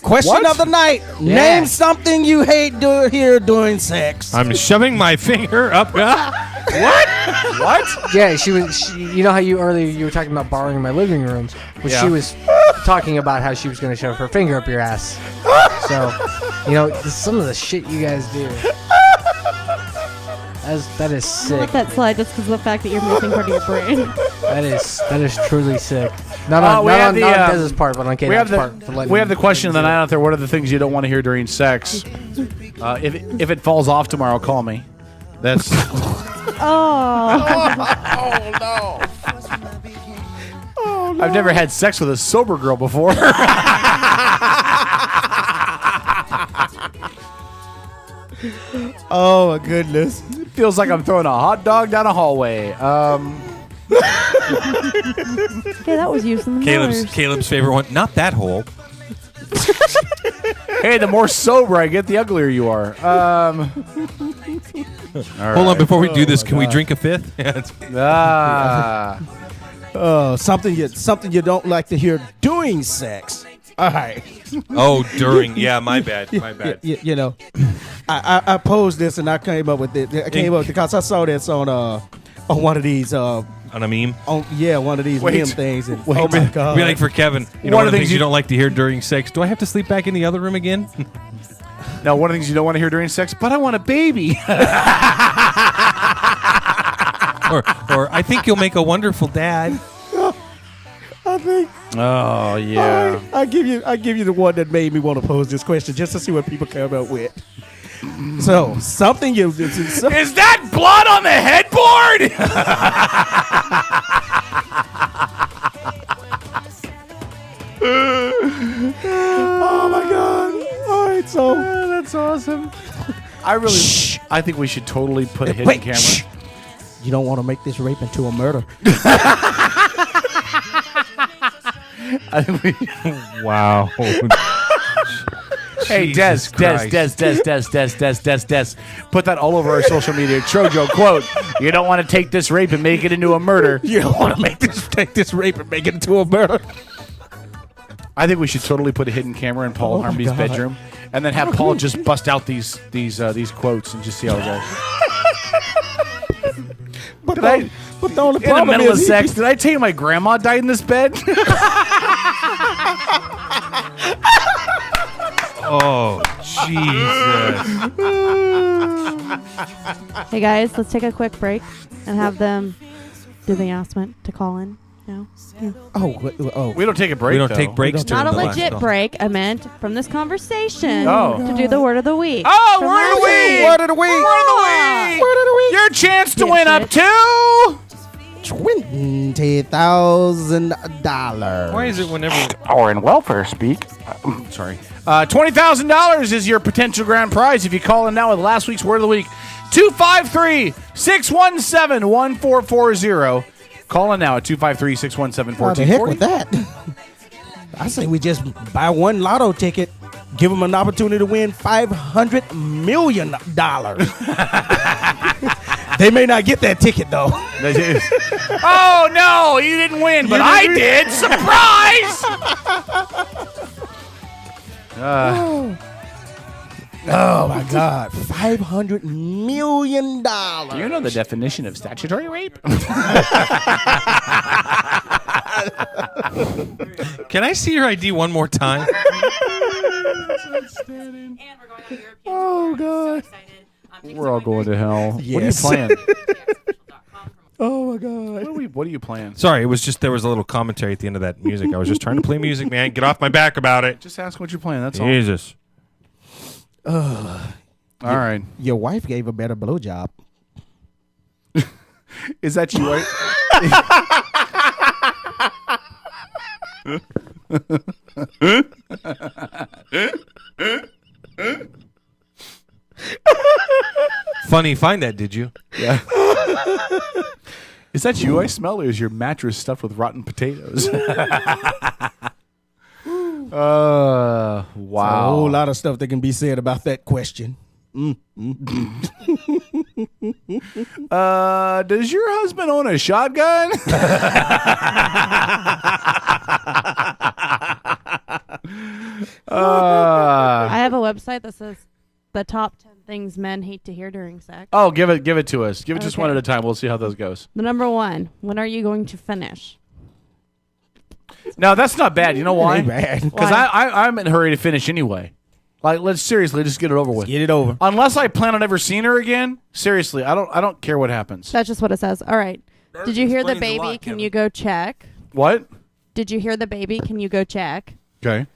Speaker 3: Question
Speaker 1: What?
Speaker 3: of the night.
Speaker 5: Yeah.
Speaker 3: Name something you hate here during sex.
Speaker 2: I'm shoving my finger up.
Speaker 1: What?
Speaker 5: Yeah, you know how you earlier you were talking about borrowing my living room, but
Speaker 1: Yeah.
Speaker 5: she was talking about how she was going to shove her finger up your ass. So, some of the shit you guys do. That is sick.
Speaker 4: Let that slide just because of the fact that you're missing part of your brain.
Speaker 5: That is truly sick. Not on
Speaker 1: we have the,
Speaker 5: Des's part, but on
Speaker 1: we
Speaker 5: K-Dog's
Speaker 1: have
Speaker 5: part. For
Speaker 1: the
Speaker 5: letting
Speaker 1: we have the
Speaker 5: me
Speaker 1: question of the
Speaker 5: do it.
Speaker 1: night out there. What are the things you don't want to hear during sex? If it falls off tomorrow, call me. That's
Speaker 4: Oh.
Speaker 1: I've never had sex with a sober girl before.
Speaker 3: Oh my goodness.
Speaker 1: It feels like I'm throwing a hot dog down a hallway.
Speaker 4: Okay, that was used in the Millers.
Speaker 2: Caleb's favorite one. Not that hole.
Speaker 1: Hey, the more sober I get, the uglier you are.
Speaker 2: Hold on, before we do this, can we drink a fifth?
Speaker 3: Something you don't like to hear during sex. All right.
Speaker 2: Oh, during. Yeah, my bad. My bad.
Speaker 3: You know, I posed this and I came up with it. I came up because I saw this on one of these
Speaker 2: On a meme?
Speaker 3: one of these
Speaker 1: Wait.
Speaker 3: meme things. And,
Speaker 1: Wait.
Speaker 3: oh my god!
Speaker 2: Be like for Kevin. You know,
Speaker 1: One
Speaker 2: one
Speaker 1: of
Speaker 2: of
Speaker 1: the
Speaker 2: the
Speaker 1: things
Speaker 2: things you don't like to hear during sex. Do I have to sleep back in the other room again?
Speaker 1: Now, one of the things you don't want to hear during sex, but I want a baby.
Speaker 2: or I think you'll make a wonderful dad.
Speaker 3: I think
Speaker 1: Oh yeah.
Speaker 3: I give you the one that made me want to pose this question just to see what people come up with. So something you
Speaker 1: Is that blood on the headboard?
Speaker 3: oh my god! All right, so
Speaker 1: That's awesome. I think we should totally put a hidden
Speaker 3: wait,
Speaker 1: camera.
Speaker 3: shh. You don't want to make this rape into a murder.
Speaker 1: I think we,
Speaker 2: Wow.
Speaker 1: hey,
Speaker 2: Jesus
Speaker 1: Des. Put that all over our social media. Trojo quote: "You don't want to take this rape and make it into a murder."
Speaker 3: You don't want to take this rape and make it into a murder.
Speaker 1: I think we should totally put a hidden camera in Paul
Speaker 3: Oh my
Speaker 1: Harmby's
Speaker 3: God.
Speaker 1: bedroom, and then have Paul just bust out these quotes and just see how it goes.
Speaker 3: But
Speaker 1: Did I-
Speaker 3: but the only
Speaker 1: In the
Speaker 3: problem
Speaker 1: middle of
Speaker 3: is
Speaker 1: sex, did I tell you my grandma died in this bed?
Speaker 2: Oh, Jesus.
Speaker 4: Hey guys, let's take a quick break and have them do the announcement to call in? No.
Speaker 1: We don't take a break.
Speaker 2: We don't
Speaker 1: though.
Speaker 2: take breaks during
Speaker 4: Not a
Speaker 2: the last
Speaker 4: legit
Speaker 2: call.
Speaker 4: break. I meant from this conversation
Speaker 1: Oh.
Speaker 4: to do the word of the week.
Speaker 1: Oh,
Speaker 4: From
Speaker 1: word of the
Speaker 4: last
Speaker 1: week!
Speaker 3: Word of the week.
Speaker 1: Word of the week!
Speaker 3: Word of the week.
Speaker 1: Your chance to
Speaker 4: Yes,
Speaker 1: win up
Speaker 4: bitch.
Speaker 1: to.
Speaker 3: $20,000.
Speaker 2: Why is it whenever?
Speaker 1: Or in welfare speak. Sorry. $20,000 is your potential grand prize if you call in now with last week's word of the week. 253-617-1440. Call in now at 253-617-1440.
Speaker 3: What the heck with that? I say we just buy one lotto ticket, give them an opportunity to win $500 million. They may not get that ticket though.
Speaker 1: Oh, no, you didn't win, but I did. Surprise!
Speaker 3: Oh my God, $500 million.
Speaker 1: Do you know the definition of statutory rape?
Speaker 2: Can I see your ID one more time?
Speaker 1: Oh, God. We're all going to hell.
Speaker 3: Yes.
Speaker 1: What are you playing?
Speaker 3: Oh my God.
Speaker 1: What are you playing?
Speaker 2: Sorry, it was just there was a little commentary at the end of that music. I was just trying to play music, man. Get off my back about it.
Speaker 1: Just ask what you're playing. That's all.
Speaker 2: Jesus.
Speaker 1: All right.
Speaker 3: Your wife gave a better blowjob.
Speaker 1: Is that you? Right?
Speaker 2: Funny, find that, did you?
Speaker 1: Yeah. Is that you I smell, or is your mattress stuffed with rotten potatoes? Wow.
Speaker 3: A whole lot of stuff that can be said about that question.
Speaker 1: Does your husband own a shotgun?
Speaker 4: I have a website that says the top 10 things men hate to hear during sex.
Speaker 1: Oh, give it to us. Give it just
Speaker 4: Okay.
Speaker 1: one at a time. We'll see how those goes.
Speaker 4: The number 1, when are you going to finish?
Speaker 1: No, that's not bad. You know why?
Speaker 3: Ain't bad.
Speaker 1: Because
Speaker 4: Why?
Speaker 1: I'm in a hurry to finish anyway. Like, let's seriously just get it over with.
Speaker 3: Get it over.
Speaker 1: Unless I plan on ever seeing her again, seriously, I don't care what happens.
Speaker 4: That's just what it says. All right. Did you hear the
Speaker 2: explains a
Speaker 4: baby?
Speaker 2: lot,
Speaker 4: Can
Speaker 2: Kevin.
Speaker 4: you go check?
Speaker 1: What?
Speaker 4: Did you hear the baby? Can you go check?
Speaker 1: Okay.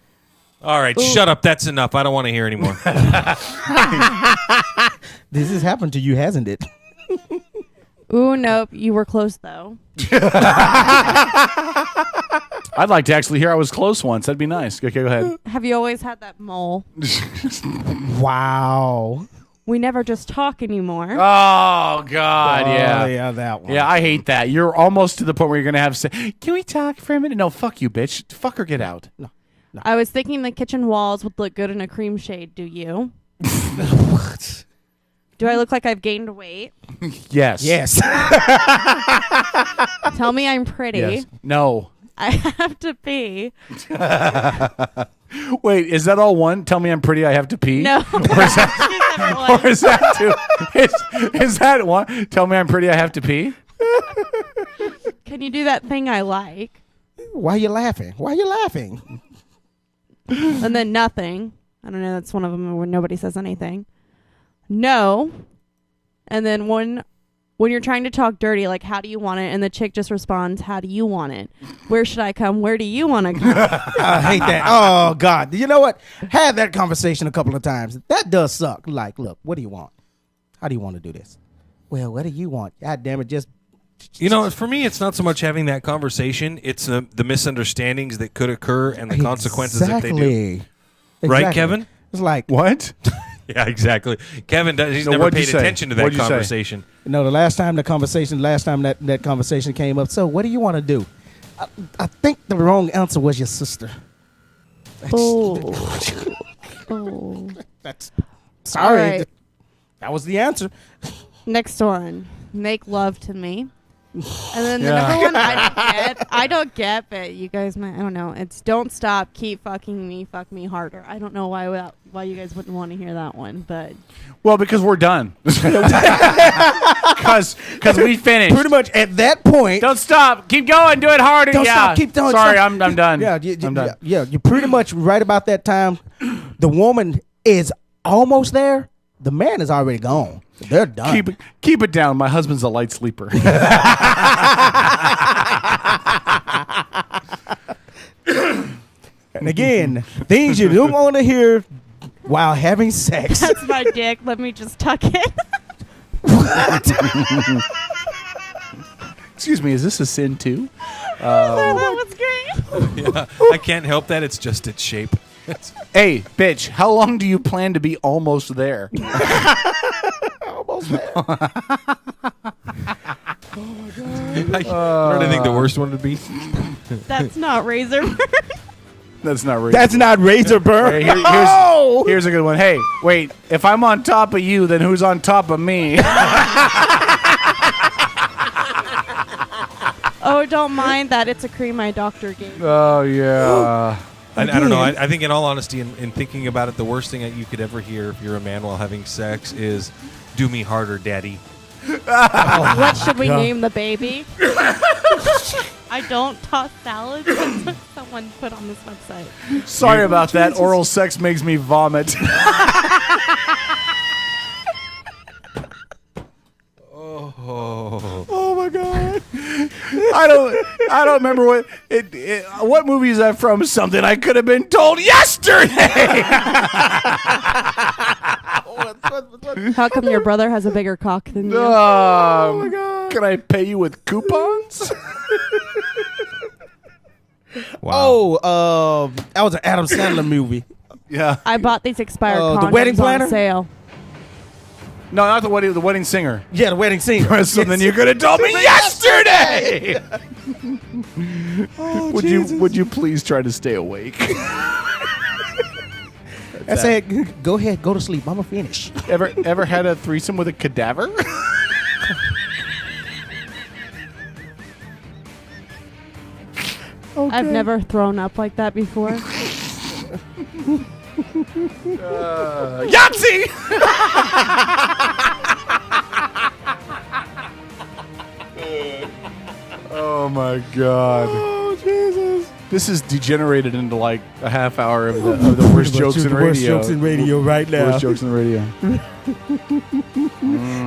Speaker 2: All right, shut up. That's enough. I don't want to hear anymore.
Speaker 3: This has happened to you, hasn't it?
Speaker 4: Ooh, nope. You were close though.
Speaker 1: I'd like to actually hear I was close once. That'd be nice. Okay, go ahead.
Speaker 4: Have you always had that mole?
Speaker 3: Wow.
Speaker 4: We never just talk anymore.
Speaker 1: Oh, God, yeah.
Speaker 3: yeah, that one.
Speaker 1: Yeah, I hate that. You're almost to the point where you're going to have to say, can we talk for a minute? No, fuck you, bitch. Fuck her, get out.
Speaker 4: I was thinking the kitchen walls would look good in a cream shade. Do you?
Speaker 3: What?
Speaker 4: Do I look like I've gained weight?
Speaker 1: Yes.
Speaker 3: Yes.
Speaker 4: Tell me I'm pretty.
Speaker 1: Yes. No.
Speaker 4: I have to pee.
Speaker 1: Wait, is that all one? Tell me I'm pretty, I have to pee?
Speaker 4: No.
Speaker 1: Or is that two? Is that one? Tell me I'm pretty, I have to pee?
Speaker 4: Can you do that thing I like?
Speaker 3: Why are you laughing? Why are you laughing?
Speaker 4: And then nothing. I don't know. That's one of them where nobody says anything. No. And then when you're trying to talk dirty, like, how do you want it? And the chick just responds, how do you want it? Where should I come? Where do you want to come?
Speaker 3: I hate that. Oh, God. You know what? Had that conversation a couple of times. That does suck. Like, look, what do you want? How do you want to do this? Well, what do you want? God damn it. Just.
Speaker 2: You know, for me, it's not so much having that conversation. It's the misunderstandings that could occur and the consequences if they do.
Speaker 3: Exactly.
Speaker 2: Right, Kevin?
Speaker 3: It's like,
Speaker 1: What?
Speaker 2: Yeah, exactly. Kevin, he's
Speaker 1: So
Speaker 2: never
Speaker 1: what'd you
Speaker 2: paid
Speaker 1: say?
Speaker 2: attention to that
Speaker 1: What'd you say?
Speaker 2: conversation.
Speaker 3: the last time that conversation came up, so what do you want to do? I think the wrong answer was your sister.
Speaker 4: Oh. Oh.
Speaker 3: That's sorry.
Speaker 4: All right.
Speaker 3: That was the answer.
Speaker 4: Next one. Make love to me. And then the
Speaker 1: Yeah.
Speaker 4: number one I don't get, but you guys might, I don't know. It's don't stop, keep fucking me, fuck me harder. I don't know why you guys wouldn't want to hear that one, but
Speaker 1: Well, because we're done. Because we finished.
Speaker 3: Pretty much at that point.
Speaker 1: Don't stop. Keep going. Do it harder.
Speaker 3: Don't
Speaker 1: yeah.
Speaker 3: stop. Keep doing.
Speaker 1: Sorry,
Speaker 3: stop.
Speaker 1: I'm done.
Speaker 3: Yeah,
Speaker 1: I'm done.
Speaker 3: Yeah, you're pretty much right about that time. The woman is almost there, the man is already gone. They're done.
Speaker 1: Keep it down. My husband's a light sleeper.
Speaker 3: And again, things you don't want to hear while having sex.
Speaker 4: That's my dick. Let me just tuck it.
Speaker 1: Excuse me, is this a sin too?
Speaker 4: That was great.
Speaker 2: Yeah, I can't help that. It's just its shape.
Speaker 1: Hey, bitch, how long do you plan to be almost there?
Speaker 3: Almost there.
Speaker 2: I don't think the worst one would be.
Speaker 4: That's not razor.
Speaker 1: That's not right.
Speaker 3: That's not razor burn.
Speaker 1: Hey,
Speaker 3: Oh!
Speaker 1: here's a good one. Hey, wait, if I'm on top of you, then who's on top of me?
Speaker 4: Oh, don't mind that. It's a cream my doctor gave me.
Speaker 1: Oh, yeah.
Speaker 2: I don't know. I think, in all honesty, in thinking about it, the worst thing that you could ever hear if you're a man while having sex is, "Do me harder, daddy."
Speaker 4: What should we name the baby? I don't toss salads. That's what someone put on this website.
Speaker 1: Sorry about that. Oral sex makes me vomit. Oh my god! I don't remember what movie is that from? Something I could have been told yesterday.
Speaker 4: How come your brother has a bigger cock than you?
Speaker 1: Oh my god! Can I pay you with coupons?
Speaker 2: Wow.
Speaker 3: Oh, that was an Adam Sandler movie.
Speaker 1: Yeah.
Speaker 4: I bought these expired condoms
Speaker 3: The Wedding Planner?
Speaker 4: on sale.
Speaker 1: No, not the wedding. The wedding singer.
Speaker 3: Yeah, the wedding scene.
Speaker 1: Something you could have told me yesterday. Would you please try to stay awake?
Speaker 3: I said, go ahead, go to sleep. I'ma finish.
Speaker 1: Ever had a threesome with a cadaver?
Speaker 4: I've never thrown up like that before.
Speaker 1: Yahtzee! Oh my god.
Speaker 3: Oh, Jesus.
Speaker 1: This is degenerated into like a half hour of the worst jokes in radio.
Speaker 3: Worst jokes in radio right now.
Speaker 1: Worst jokes in the radio.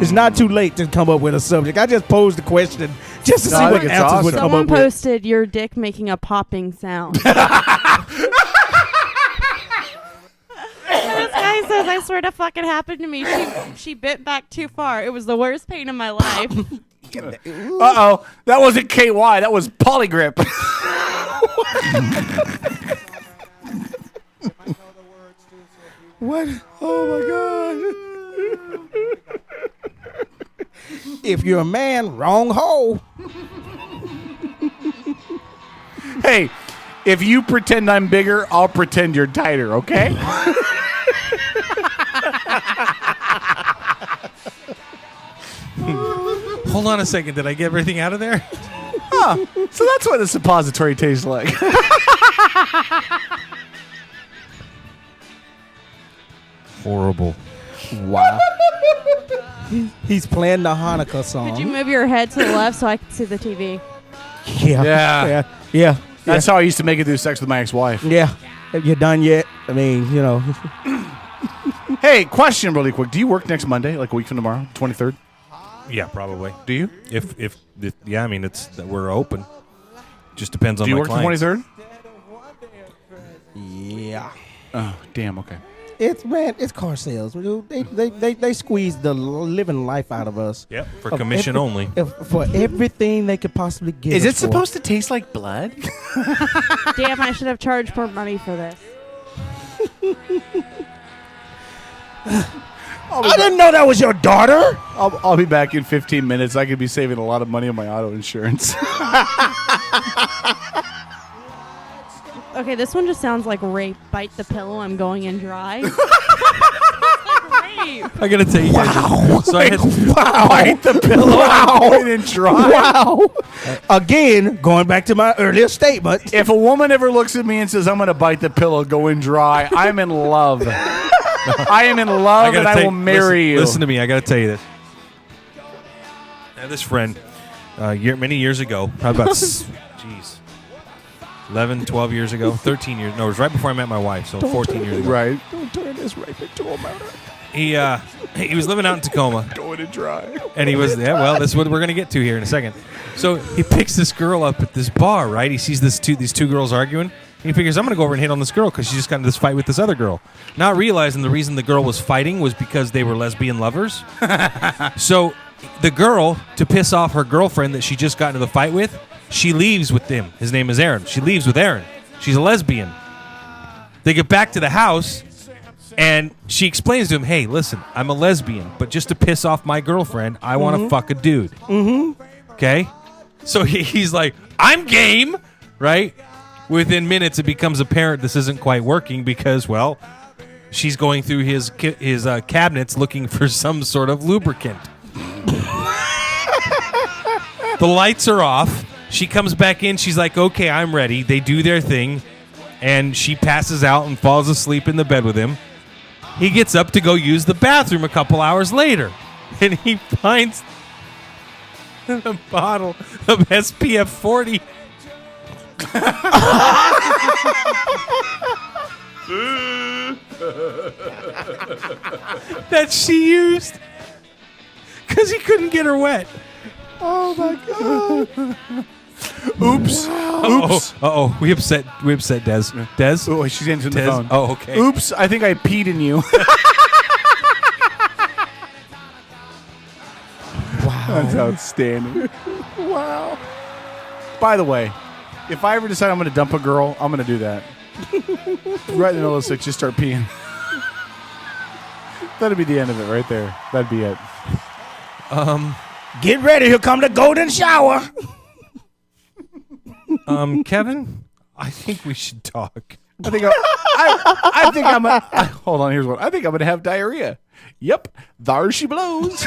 Speaker 3: It's not too late to come up with a subject. I just posed the question just to
Speaker 1: No,
Speaker 3: see
Speaker 1: I
Speaker 3: what
Speaker 1: think it's
Speaker 3: answers would
Speaker 1: awesome.
Speaker 3: come
Speaker 4: Someone
Speaker 3: up with.
Speaker 4: posted your dick making a popping sound. This guy says, I swear to fucking happened to me. She bit back too far. It was the worst pain in my life.
Speaker 1: Uh-oh. That wasn't KY. That was Polygrip.
Speaker 3: What? Oh my god. If you're a man, wrong hole.
Speaker 1: Hey, if you pretend I'm bigger, I'll pretend you're tighter, okay?
Speaker 2: Hold on a second. Did I get everything out of there?
Speaker 1: So that's what a suppository tastes like.
Speaker 2: Horrible.
Speaker 3: Wow. He's playing the Hanukkah song.
Speaker 4: Could you move your head to the left so I can see the TV?
Speaker 3: Yeah.
Speaker 1: Yeah.
Speaker 3: Yeah.
Speaker 1: That's how I used to make it through sex with my ex-wife.
Speaker 3: Yeah. Have you done yet? I mean, you know.
Speaker 1: Hey, question really quick. Do you work next Monday, like a week from tomorrow, 23rd?
Speaker 2: Yeah, probably.
Speaker 1: Do you?
Speaker 2: If yeah, I mean, it's that we're open. Just depends on
Speaker 1: Do you
Speaker 2: my
Speaker 1: work the
Speaker 2: clients.
Speaker 1: 23rd?
Speaker 3: Yeah.
Speaker 1: Oh, damn, okay.
Speaker 3: It's car sales. They squeeze the living life out of us.
Speaker 2: Yep, for commission only.
Speaker 3: For everything they could possibly give.
Speaker 1: Is
Speaker 3: us
Speaker 1: it
Speaker 3: for.
Speaker 1: supposed to taste like blood?
Speaker 4: Damn, I should have charged more money for this.
Speaker 3: I didn't know that was your daughter.
Speaker 1: I'll be back in 15 minutes. I could be saving a lot of money on my auto insurance.
Speaker 4: Okay, this one just sounds like rape. Bite the pillow, I'm going in dry. Rape.
Speaker 2: I gotta tell you guys. So I had,
Speaker 1: Bite the pillow out and dry.
Speaker 3: Wow. Again, going back to my earlier statement.
Speaker 1: If a woman ever looks at me and says, I'm going to bite the pillow, go in dry, I'm in love. I am in love and I will marry you.
Speaker 2: Listen to me. I gotta tell you this. I had this friend many years ago, probably about 11, 12 years ago, 13 years. No, it was right before I met my wife, so 14 years ago.
Speaker 1: Right.
Speaker 3: Don't turn this rape into a murder.
Speaker 2: he was living out in Tacoma.
Speaker 1: Going to dry.
Speaker 2: And he was well, that's what we're going to get to here in a second. So he picks this girl up at this bar, right? He sees these two girls arguing. And he figures, I'm going to go over and hit on this girl because she just got into this fight with this other girl. Not realizing the reason the girl was fighting was because they were lesbian lovers. So the girl, to piss off her girlfriend that she just got into the fight with, she leaves with him. His name is Aaron. She leaves with Aaron. She's a lesbian. They get back to the house, and she explains to him, hey, listen, I'm a lesbian, but just to piss off my girlfriend, I want to fuck a dude. Mm-hmm. Okay? So he's like, I'm game, right? Within minutes, it becomes apparent this isn't quite working because, well, she's going through his cabinets looking for some sort of lubricant. The lights are off. She comes back in. She's like, okay, I'm ready. They do their thing, and she passes out and falls asleep in the bed with him. He gets up to go use the bathroom a couple hours later, and he finds a bottle of SPF 40. That she used because he couldn't get her wet.
Speaker 3: Oh my god!
Speaker 1: Oops. Oops.
Speaker 2: Uh-oh. We upset Des. Des?
Speaker 1: Oh, she's answering the
Speaker 2: Des?
Speaker 1: phone.
Speaker 2: Oh, okay.
Speaker 1: Oops. I think I peed in you.
Speaker 3: Wow.
Speaker 1: That's outstanding. Wow. By the way, if I ever decide I'm going to dump a girl, I'm going to do that. Right in the middle of 6, just start peeing. That'd be the end of it right there. That'd be it.
Speaker 3: Get ready. Here come the golden shower.
Speaker 2: Kevin, I think we should talk.
Speaker 1: I think hold on, here's what. I think I'm going to have diarrhea. Yep. There she blows.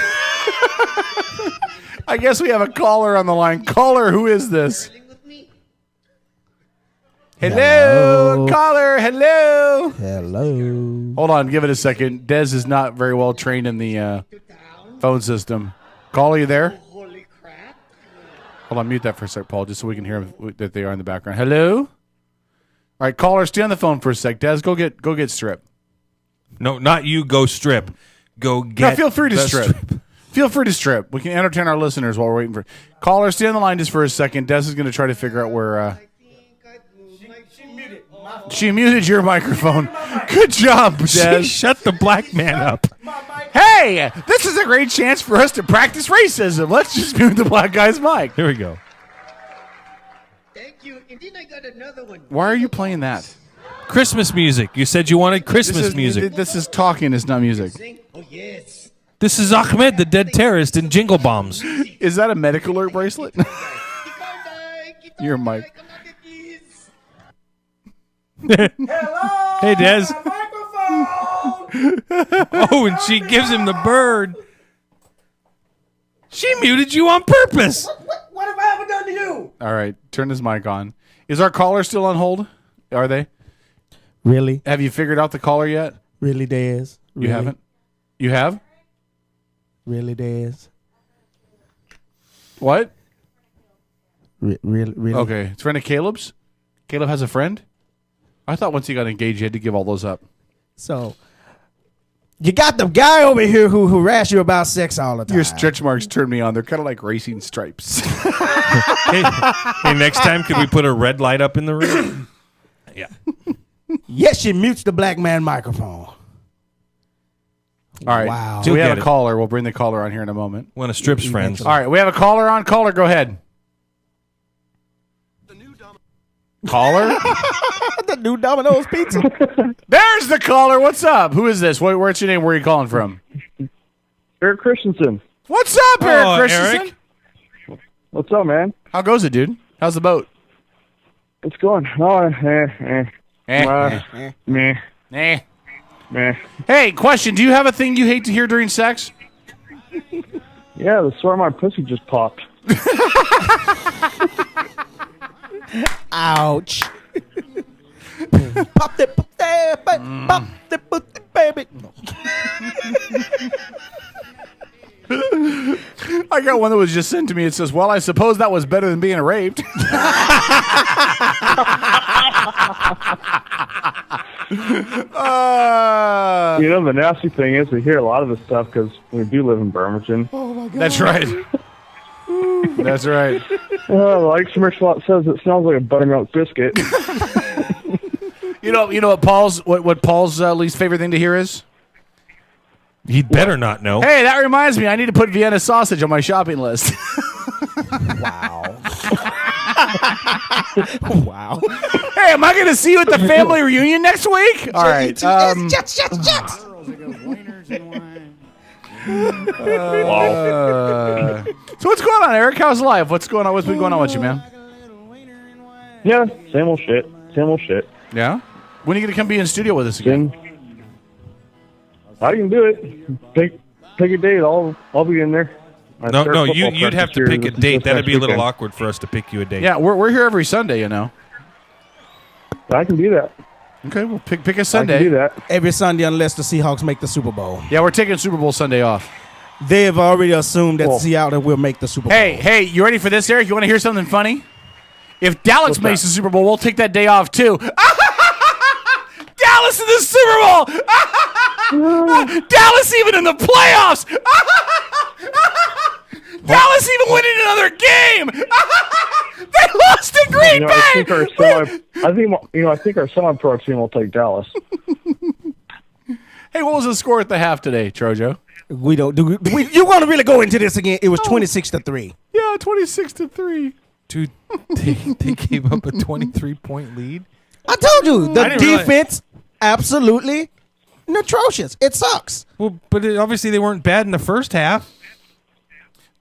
Speaker 1: I guess we have a caller on the line. Caller, who is this? Hello, caller. Hello.
Speaker 3: Hello.
Speaker 1: Hold on, give it a second. Des is not very well trained in the phone system. Caller, you there?
Speaker 6: Holy crap.
Speaker 1: Hold on, mute that for a sec, Paul, just so we can hear that they are in the background. Hello? All right, caller, stay on the phone for a sec. Des, go get strip.
Speaker 2: No, not you. Go strip. Go get.
Speaker 1: No, feel free to
Speaker 2: the
Speaker 1: strip. Feel free to strip. We can entertain our listeners while we're waiting for. Caller, stay on the line just for a second. Des is going to try to figure out where.
Speaker 6: I think I moved my phone.
Speaker 1: She muted your microphone. Good job, Des.
Speaker 2: Shut the black man up.
Speaker 1: Hey, this is a great chance for us to practice racism. Let's just mute the black guy's mic.
Speaker 2: Here we go.
Speaker 6: Thank you. And then I got another one.
Speaker 1: Why are you playing that?
Speaker 2: Christmas music. You said you wanted Christmas music.
Speaker 1: This is talking. It's not music.
Speaker 6: Sing. Oh, yes.
Speaker 2: This is Ahmed, the dead terrorist in Jingle Bombs.
Speaker 1: Is that a medical alert bracelet? Your mic.
Speaker 2: Hey, Des. Oh, and she gives him the bird. She muted you on purpose.
Speaker 3: What have I ever done to you?
Speaker 1: All right, turn his mic on. Is our caller still on hold? Are they?
Speaker 3: Really?
Speaker 1: Have you figured out the caller yet?
Speaker 3: Really, Dez?
Speaker 1: You haven't? You have?
Speaker 3: Really, Dez?
Speaker 1: What?
Speaker 3: Really?
Speaker 1: Okay, it's a friend of Caleb's? Caleb has a friend? I thought once he got engaged, you had to give all those up.
Speaker 3: So, you got the guy over here who harass you about sex all the time.
Speaker 1: Your stretch marks turn me on. They're kind of like racing stripes.
Speaker 2: Hey, next time, could we put a red light up in the room? Yeah.
Speaker 3: Yes, she mutes the black man microphone.
Speaker 1: All right.
Speaker 3: Wow.
Speaker 1: So we
Speaker 2: You'll
Speaker 1: have
Speaker 2: get
Speaker 1: a
Speaker 2: it.
Speaker 1: caller. We'll bring the caller on here in a moment.
Speaker 2: One of Strip's friends.
Speaker 1: All right, we have a caller on. Caller, go ahead. Caller?
Speaker 3: The new Domino's pizza.
Speaker 1: There's the caller. What's up? Who is this? What's your name? Where are you calling from?
Speaker 7: Eric Christensen.
Speaker 1: What's up, Eric
Speaker 2: Oh,
Speaker 1: Christensen?
Speaker 2: Eric.
Speaker 7: What's up, man?
Speaker 1: How goes it, dude? How's the boat?
Speaker 7: It's going. Oh,
Speaker 1: Eh,
Speaker 7: meh,
Speaker 1: eh.
Speaker 7: meh.
Speaker 1: Hey, question. Do you have a thing you hate to hear during sex?
Speaker 7: Yeah, the sore my pussy just popped.
Speaker 3: Ouch. Pop that, pop that, baby.
Speaker 1: I got one that was just sent to me. It says, well, I suppose that was better than being raped.
Speaker 7: You know, the nasty thing is we hear a lot of this stuff because we do live in Bremerton.
Speaker 1: That's right. That's right.
Speaker 7: Like Schmirschlot says, it smells like a buttermilk biscuit.
Speaker 1: You know what Paul's least favorite thing to hear is?
Speaker 2: He'd better not know.
Speaker 1: Hey, that reminds me, I need to put Vienna sausage on my shopping list.
Speaker 3: Wow. Wow.
Speaker 1: Hey, am I going to see you at the family reunion next week? All right.
Speaker 3: Jets.
Speaker 1: So what's going on, Eric? How's life? What's been going on with you, man?
Speaker 7: Yeah, same old shit.
Speaker 1: Yeah? When are you going to come be in studio with us again?
Speaker 7: Then I can do it. Pick a date. I'll be in there.
Speaker 2: No, you'd have to pick a date. That'd be a little awkward for us to pick you a date.
Speaker 1: Yeah, we're here every Sunday, you know.
Speaker 7: I can do that.
Speaker 1: Okay, well, pick a
Speaker 7: I can
Speaker 1: Sunday.
Speaker 7: do that.
Speaker 3: Every Sunday unless the Seahawks make the Super Bowl.
Speaker 1: Yeah, we're taking Super Bowl Sunday off.
Speaker 3: They have already assumed that
Speaker 7: Cool.
Speaker 3: Seattle will make the Super Bowl.
Speaker 1: Hey, you ready for this, Eric? You want to hear something funny? If Dallas
Speaker 7: What's
Speaker 1: makes
Speaker 7: that?
Speaker 1: the Super Bowl, we'll take that day off too. Dallas in the Super Bowl. Dallas even in the playoffs. Dallas even winning another game. They lost to Green
Speaker 7: I
Speaker 1: Bay.
Speaker 7: think our semi-pro team will take Dallas.
Speaker 1: Hey, what was the score at the half today, Trojo?
Speaker 3: We don't do. You want to really go into this again? It was 26-3.
Speaker 1: Yeah, 26-3.
Speaker 2: Dude, they gave up a 23-point lead.
Speaker 3: I told you the
Speaker 2: I didn't realize-
Speaker 3: defense absolutely atrocious. It sucks.
Speaker 2: Well, but obviously they weren't bad in the first half.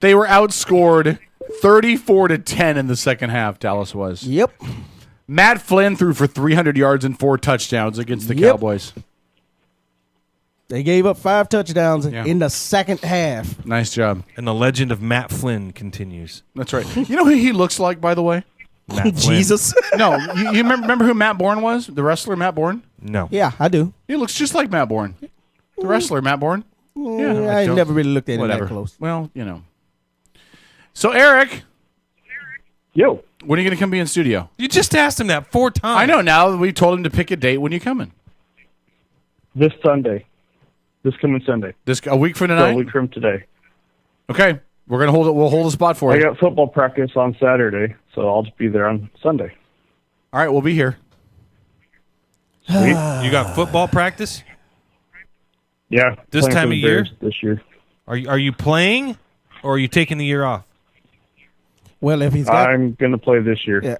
Speaker 1: They were outscored 34-10 in the second half. Dallas was.
Speaker 3: Yep.
Speaker 1: Matt Flynn threw for 300 yards and 4 touchdowns against the
Speaker 3: Yep.
Speaker 1: Cowboys.
Speaker 3: They gave up 5 touchdowns
Speaker 1: Yeah.
Speaker 3: in the second half.
Speaker 1: Nice job.
Speaker 2: And the legend of Matt Flynn continues.
Speaker 1: That's right. You know who he looks like, by the way?
Speaker 2: Matt Flynn.
Speaker 3: Jesus.
Speaker 1: No, you remember who Matt Bourne was? The wrestler Matt Bourne?
Speaker 2: No.
Speaker 3: Yeah, I do.
Speaker 1: He looks just like Matt Bourne. The wrestler Matt Bourne.
Speaker 3: I ain't
Speaker 1: don't-
Speaker 3: never really looked at
Speaker 1: Whatever.
Speaker 3: it that close.
Speaker 1: Well, you know. So, Eric,
Speaker 7: Yo,
Speaker 1: when are you going to come be in studio?
Speaker 2: You just asked him that 4 times.
Speaker 1: I know now. We told him to pick a date. When you coming?
Speaker 7: this Sunday. This coming Sunday.
Speaker 1: A week from
Speaker 7: So
Speaker 1: tonight?
Speaker 7: a week from today.
Speaker 1: Okay. We're going to hold it. We'll hold a spot for
Speaker 7: I
Speaker 1: you.
Speaker 7: got football practice on Saturday, so I'll just be there on Sunday.
Speaker 1: All right. We'll be here.
Speaker 7: Sweet.
Speaker 2: You got football practice?
Speaker 7: Yeah.
Speaker 2: This
Speaker 7: playing
Speaker 2: time
Speaker 7: for the
Speaker 2: of year?
Speaker 7: Bears this year.
Speaker 2: Are you playing or are you taking the year off?
Speaker 3: Well, if he's got,
Speaker 7: I'm going to play this year.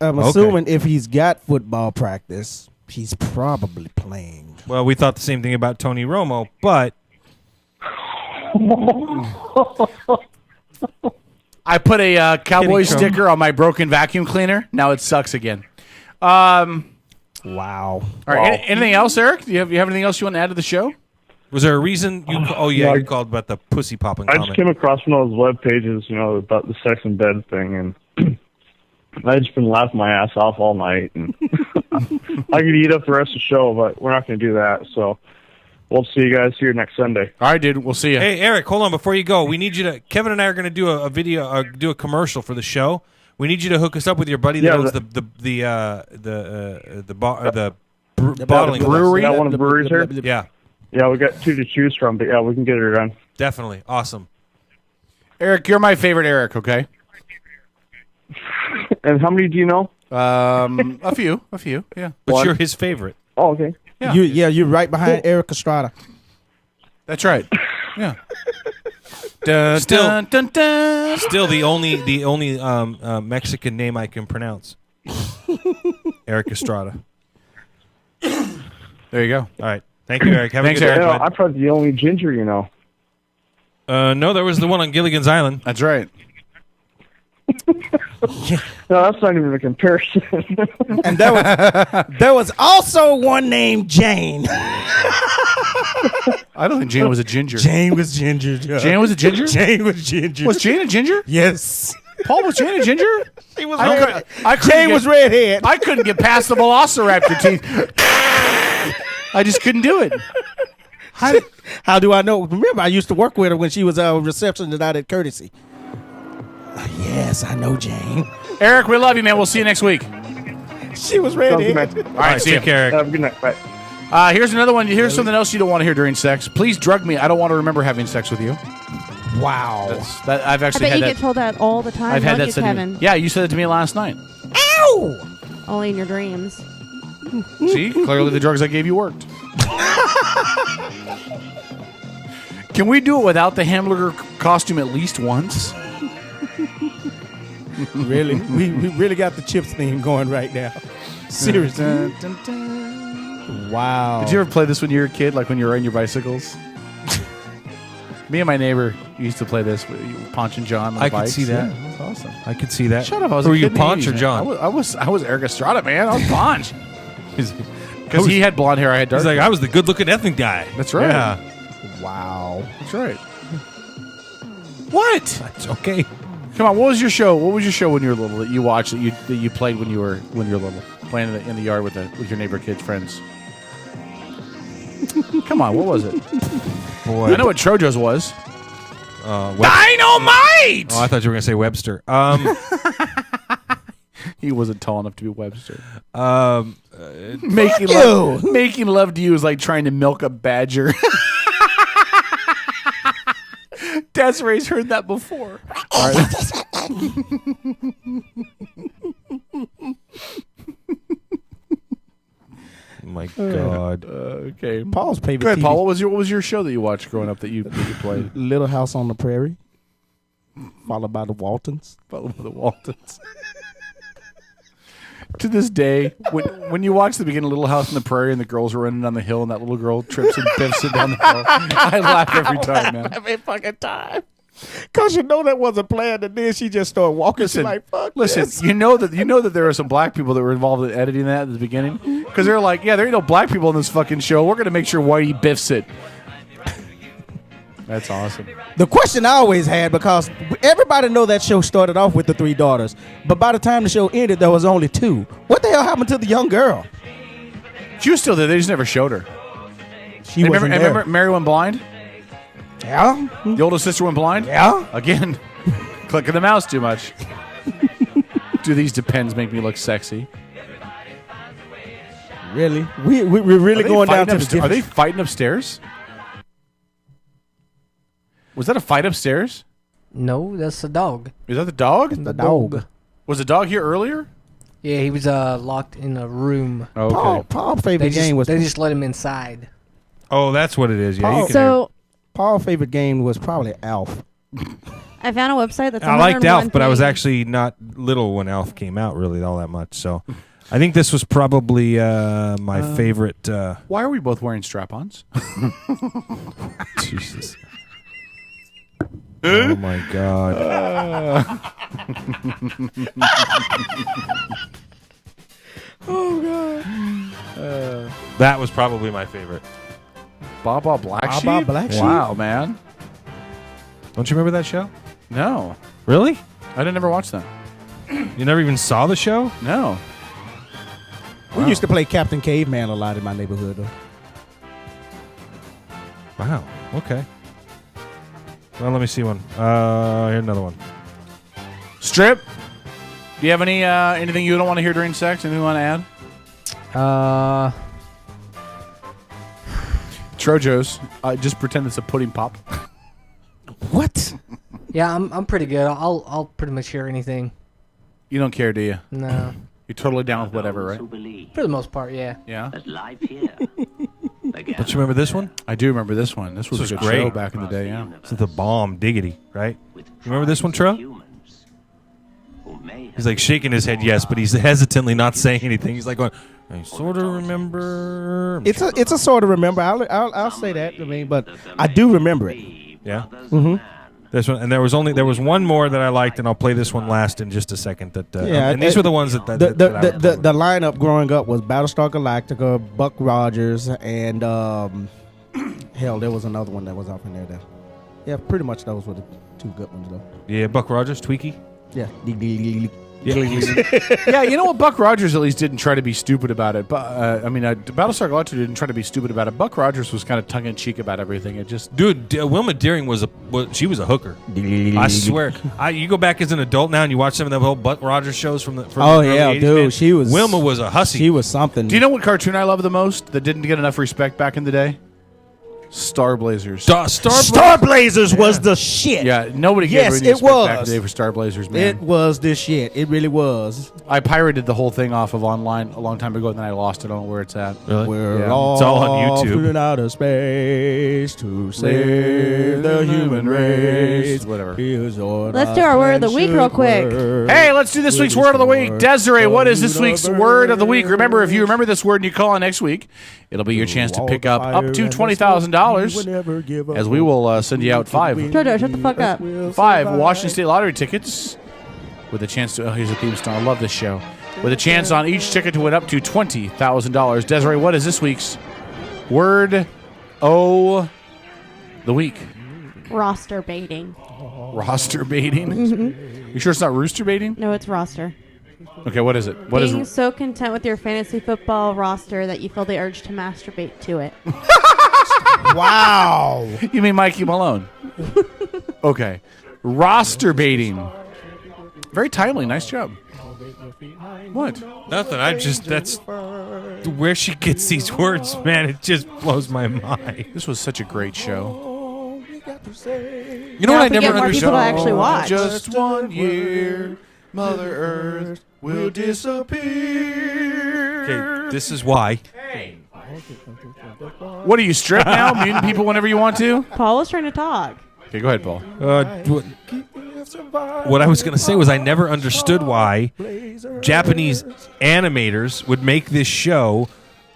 Speaker 3: I'm assuming if he's got football practice, he's probably playing.
Speaker 2: Well, we thought the same thing about Tony Romo, but
Speaker 1: I put a cowboy
Speaker 2: Kidding, Trump.
Speaker 1: sticker on my broken vacuum cleaner. Now it sucks again. Wow.
Speaker 3: Wow.
Speaker 1: All right. Anything else, Eric? Do you have anything else you want to add to the show?
Speaker 2: was there a reason you? Oh yeah,
Speaker 7: No,
Speaker 2: you called about the pussy popping
Speaker 7: I
Speaker 2: comment.
Speaker 7: just came across one of those web pages, about the sex in bed thing, and I just been laughing my ass off all night. And I could eat up the rest of the show, but we're not going to do that. So we'll see you guys here next Sunday.
Speaker 1: All right, dude. We'll see you.
Speaker 2: Hey, Eric, hold on before you go. We need you to. Kevin and I are going to do a video, do a commercial for the show. We need you to hook us up with your buddy that
Speaker 7: Yeah,
Speaker 2: owns
Speaker 7: the-
Speaker 2: the bottling
Speaker 1: brewery?
Speaker 7: That one of the breweries here?
Speaker 2: Yeah,
Speaker 7: Yeah, we got two to choose from, but yeah, we can get it done.
Speaker 2: definitely awesome.
Speaker 1: Eric, you're my favorite Eric, okay?
Speaker 7: And how many do you know?
Speaker 1: A few, yeah.
Speaker 2: But
Speaker 7: One.
Speaker 2: you're his favorite.
Speaker 7: Oh, okay.
Speaker 1: Yeah.
Speaker 3: You're right behind Eric Estrada.
Speaker 1: That's right. Yeah. Dun,
Speaker 2: Still-
Speaker 1: dun, dun, dun.
Speaker 2: Still the only Mexican name I can pronounce. Eric Estrada.
Speaker 1: There you go.
Speaker 2: All right. Thank you, Eric. Have
Speaker 1: Thanks,
Speaker 2: a good
Speaker 1: Eric.
Speaker 2: night,
Speaker 7: Yeah, I'm probably the only ginger you know.
Speaker 2: bud. No, there was the one on Gilligan's Island.
Speaker 1: That's right.
Speaker 7: No, that's not even a comparison.
Speaker 3: And there was also one named Jane.
Speaker 1: I don't think Jane was a ginger.
Speaker 3: Jane was ginger.
Speaker 1: Jane was a ginger?
Speaker 3: Jane was ginger.
Speaker 1: Was Jane a ginger?
Speaker 3: Yes.
Speaker 1: Paul, was Jane a ginger?
Speaker 3: She was
Speaker 1: I
Speaker 3: red.
Speaker 1: couldn't
Speaker 3: Jane
Speaker 1: get-
Speaker 3: was redhead.
Speaker 1: I couldn't get past the velociraptor teeth. I just couldn't do it.
Speaker 3: How do I know? Remember, I used to work with her when she was a receptionist out at Courtesy. Yes, I know Jane.
Speaker 1: Eric, we love you, man. We'll see you next week.
Speaker 3: She was
Speaker 7: Sounds good,
Speaker 3: redhead.
Speaker 7: man.
Speaker 1: All right, see you.
Speaker 2: Take care, Eric.
Speaker 7: Have a good night. Bye.
Speaker 1: Here's another one. Here's something else you don't want to hear during sex. Please drug me. I don't want to remember having sex with you.
Speaker 3: Wow.
Speaker 1: I've
Speaker 4: I
Speaker 1: actually
Speaker 4: bet
Speaker 1: had
Speaker 4: you
Speaker 1: that.
Speaker 4: get told that all the time.
Speaker 1: I've had
Speaker 4: don't
Speaker 1: that
Speaker 4: you,
Speaker 1: said to me.
Speaker 4: Kevin.
Speaker 1: Yeah, you said it to me last night.
Speaker 3: Ow!
Speaker 4: Only in your dreams.
Speaker 1: See, clearly the drugs I gave you worked. Can we do it without the hamburger costume at least once?
Speaker 3: Really? we really got the Chips theme going right now. Seriously.
Speaker 1: Dun, dun, dun.
Speaker 3: Wow.
Speaker 1: Did you ever play this when you were a kid, like when you were riding your bicycles? Me and my neighbor used to play this with Ponch and John on the
Speaker 2: I could
Speaker 1: bikes.
Speaker 2: see that.
Speaker 1: Yeah, that's awesome.
Speaker 2: I could see that.
Speaker 1: Shut up! I was
Speaker 2: Who
Speaker 1: a
Speaker 2: were you,
Speaker 1: kid in the
Speaker 2: Ponch
Speaker 1: 80s,
Speaker 2: or
Speaker 1: man.
Speaker 2: John?
Speaker 1: I was Eric Estrada, man. I was Ponch
Speaker 2: He's
Speaker 1: because he had blonde hair. I had dark.
Speaker 2: like,
Speaker 1: hair.
Speaker 2: I was the good-looking ethnic guy.
Speaker 1: That's right.
Speaker 2: Yeah.
Speaker 3: Wow.
Speaker 1: That's right.
Speaker 2: What? That's okay.
Speaker 1: Come on, what was your show? What was your show when you were little that you watched that you played when you were little, playing in the yard with your neighbor kids' friends? Come on, what was it?
Speaker 2: Boy.
Speaker 1: I know what Trojo's was.
Speaker 2: Dynamite! Oh, I thought you were going to say Webster.
Speaker 1: He wasn't tall enough to be Webster.
Speaker 2: Um,
Speaker 1: Making love to you is like trying to milk a badger. Desiree's heard that before. All right.
Speaker 2: my God.
Speaker 1: Okay.
Speaker 3: Paul's favorite
Speaker 1: Go ahead,
Speaker 3: TV.
Speaker 1: Paul. What was your show that you watched growing up that you played?
Speaker 3: Little House on the Prairie, followed by the Waltons.
Speaker 1: Follow the Waltons. To this day, when you watch the beginning of Little House on the Prairie and the girls are running down the hill and that little girl trips and biffs it down the hill, I laugh every time, man.
Speaker 3: Every fucking time. Cause you know that wasn't planned, and then she just started walking. She's like, "Fuck
Speaker 1: Listen,
Speaker 3: this."
Speaker 1: you know that there are some black people that were involved in editing that at the beginning because they're like, yeah, there ain't no black people in this fucking show. We're gonna make sure Whitey biffs it. That's awesome.
Speaker 3: The question I always had, because everybody know that show started off with the three daughters, but by the time the show ended, there was only two. What the hell happened to the young girl?
Speaker 1: She was still there. They just never showed her.
Speaker 3: She wasn't there.
Speaker 1: Remember Mary went blind?
Speaker 3: Yeah.
Speaker 1: The older sister went blind?
Speaker 3: Yeah.
Speaker 1: Again, clicking the mouse too much. Do these Depends make me look sexy?
Speaker 3: Really? We're really going down to the
Speaker 1: Are they fighting upstairs? Was that a fight upstairs?
Speaker 5: No, that's the dog.
Speaker 1: Is that the dog?
Speaker 3: The dog.
Speaker 1: Was the dog here earlier?
Speaker 5: Yeah, he was locked in a room.
Speaker 1: Okay.
Speaker 3: Paul's favorite game was
Speaker 5: They just let him inside.
Speaker 2: Oh, that's what it is. Yeah, you can
Speaker 4: So
Speaker 3: Paul's favorite game was probably Alf.
Speaker 4: I found a website that's
Speaker 2: I liked
Speaker 4: 101
Speaker 2: Alf, but I was
Speaker 4: things.
Speaker 2: actually not little when Alf came out really all that much. So I think this was probably my favorite.
Speaker 1: Why are we both wearing strap-ons?
Speaker 2: Jesus. Oh my God. That was probably my favorite.
Speaker 1: Baba Black
Speaker 3: Baba
Speaker 1: Sheep?
Speaker 3: Black Sheep?
Speaker 1: Wow, man.
Speaker 2: Don't you remember that show?
Speaker 1: No.
Speaker 2: Really?
Speaker 1: I didn't ever watch that.
Speaker 2: You never even saw the show?
Speaker 1: No.
Speaker 3: We used to play Captain Caveman a lot in my neighborhood, though.
Speaker 2: Wow. Okay. Well, let me see one. Here's another one.
Speaker 1: Strip. Do you have anything you don't want to hear during sex? Anything you want to add? Trojo's. Just pretend it's a pudding pop.
Speaker 3: What?
Speaker 5: Yeah, I'm pretty good. I'll pretty much hear anything.
Speaker 1: You don't care, do you?
Speaker 5: No,
Speaker 1: You're totally down with whatever, right?
Speaker 5: for the most part, yeah.
Speaker 1: Yeah.
Speaker 6: Live here.
Speaker 2: Don't you remember this one?
Speaker 1: I do remember this one. This was
Speaker 2: This
Speaker 1: a
Speaker 2: was
Speaker 1: good
Speaker 2: great.
Speaker 1: show back in the day, yeah.
Speaker 2: This is the bomb diggity, right? You remember this one, Tro? He's like shaking his head yes, but he's hesitantly not saying anything. He's like going, I sort of remember.
Speaker 3: It's a sort of remember. I'll say that. I mean, but I do remember it.
Speaker 2: Yeah.
Speaker 3: Mm-hmm.
Speaker 2: This one, and there was one more that I liked, and I'll play this one last in just a second. That
Speaker 3: Yeah,
Speaker 2: and these were the ones that I remember.
Speaker 3: The lineup growing up was Battlestar Galactica, Buck Rogers, and hell, there was another one that was up in there. Yeah, pretty much those were the two good ones though.
Speaker 2: Yeah, Buck Rogers, Tweaky.
Speaker 3: Yeah.
Speaker 1: Yeah, you know what? Buck Rogers at least didn't try to be stupid about it. But Battlestar Galactica didn't try to be stupid about it. Buck Rogers was kind of tongue in cheek about everything. It just
Speaker 2: Dude, Wilma Deering was a hooker. I swear. You go back as an adult now and you watch some of the whole Buck Rogers shows from the early 80s,
Speaker 3: dude,
Speaker 2: man.
Speaker 3: she was
Speaker 2: Wilma was a hussy.
Speaker 3: She was something.
Speaker 1: Do you know what cartoon I love the most that didn't get enough respect back in the day? Star Blazers.
Speaker 3: Star Blazers was the shit.
Speaker 1: Yeah, nobody gave
Speaker 3: Yes,
Speaker 1: any
Speaker 3: it
Speaker 1: respect back in
Speaker 3: was.
Speaker 1: the day for Star Blazers, man.
Speaker 3: It was the shit. It really was.
Speaker 1: I pirated the whole thing off of online a long time ago, and then I lost it. I don't know where it's at.
Speaker 2: Really?
Speaker 3: We're
Speaker 1: Yeah.
Speaker 3: all
Speaker 2: It's all on YouTube.
Speaker 3: in outer space to save the human race.
Speaker 1: Whatever.
Speaker 4: Let's do our word of the week real quick.
Speaker 1: Hey, let's do this week's word of the week. Desiree, what is this week's word of the week? Remember, if you remember this word and you call on next week, it'll be your chance to pick up to $20,000, as we will send you out five
Speaker 4: Jojo, shut the fuck up.
Speaker 1: Washington State Lottery tickets with a chance to. Oh, here's a theme song. I love this show. With a chance on each ticket to win up to $20,000. Desiree, what is this week's word o' the week?
Speaker 4: Roster baiting.
Speaker 1: Roster baiting. You sure it's not rooster baiting?
Speaker 4: No, it's roster.
Speaker 1: Okay, what is it? What is
Speaker 4: Being so content with your fantasy football roster that you feel the urge to masturbate to it.
Speaker 3: Wow.
Speaker 1: You mean Mikey Malone? Okay. Roster baiting. Very timely. Nice job. What?
Speaker 2: Nothing. That's where she gets these words, man. It just blows my mind.
Speaker 1: This was such a great show.
Speaker 2: You know what I never
Speaker 4: more people to
Speaker 2: understood?
Speaker 4: actually watch.
Speaker 1: Just 1 year, Mother Earth will disappear.
Speaker 2: Okay, this is why.
Speaker 1: What are you, strip now? Muting people whenever you want to?
Speaker 4: Paul was trying to talk.
Speaker 1: Okay, go ahead, Paul.
Speaker 2: What I was going to say was I never understood why Japanese animators would make this show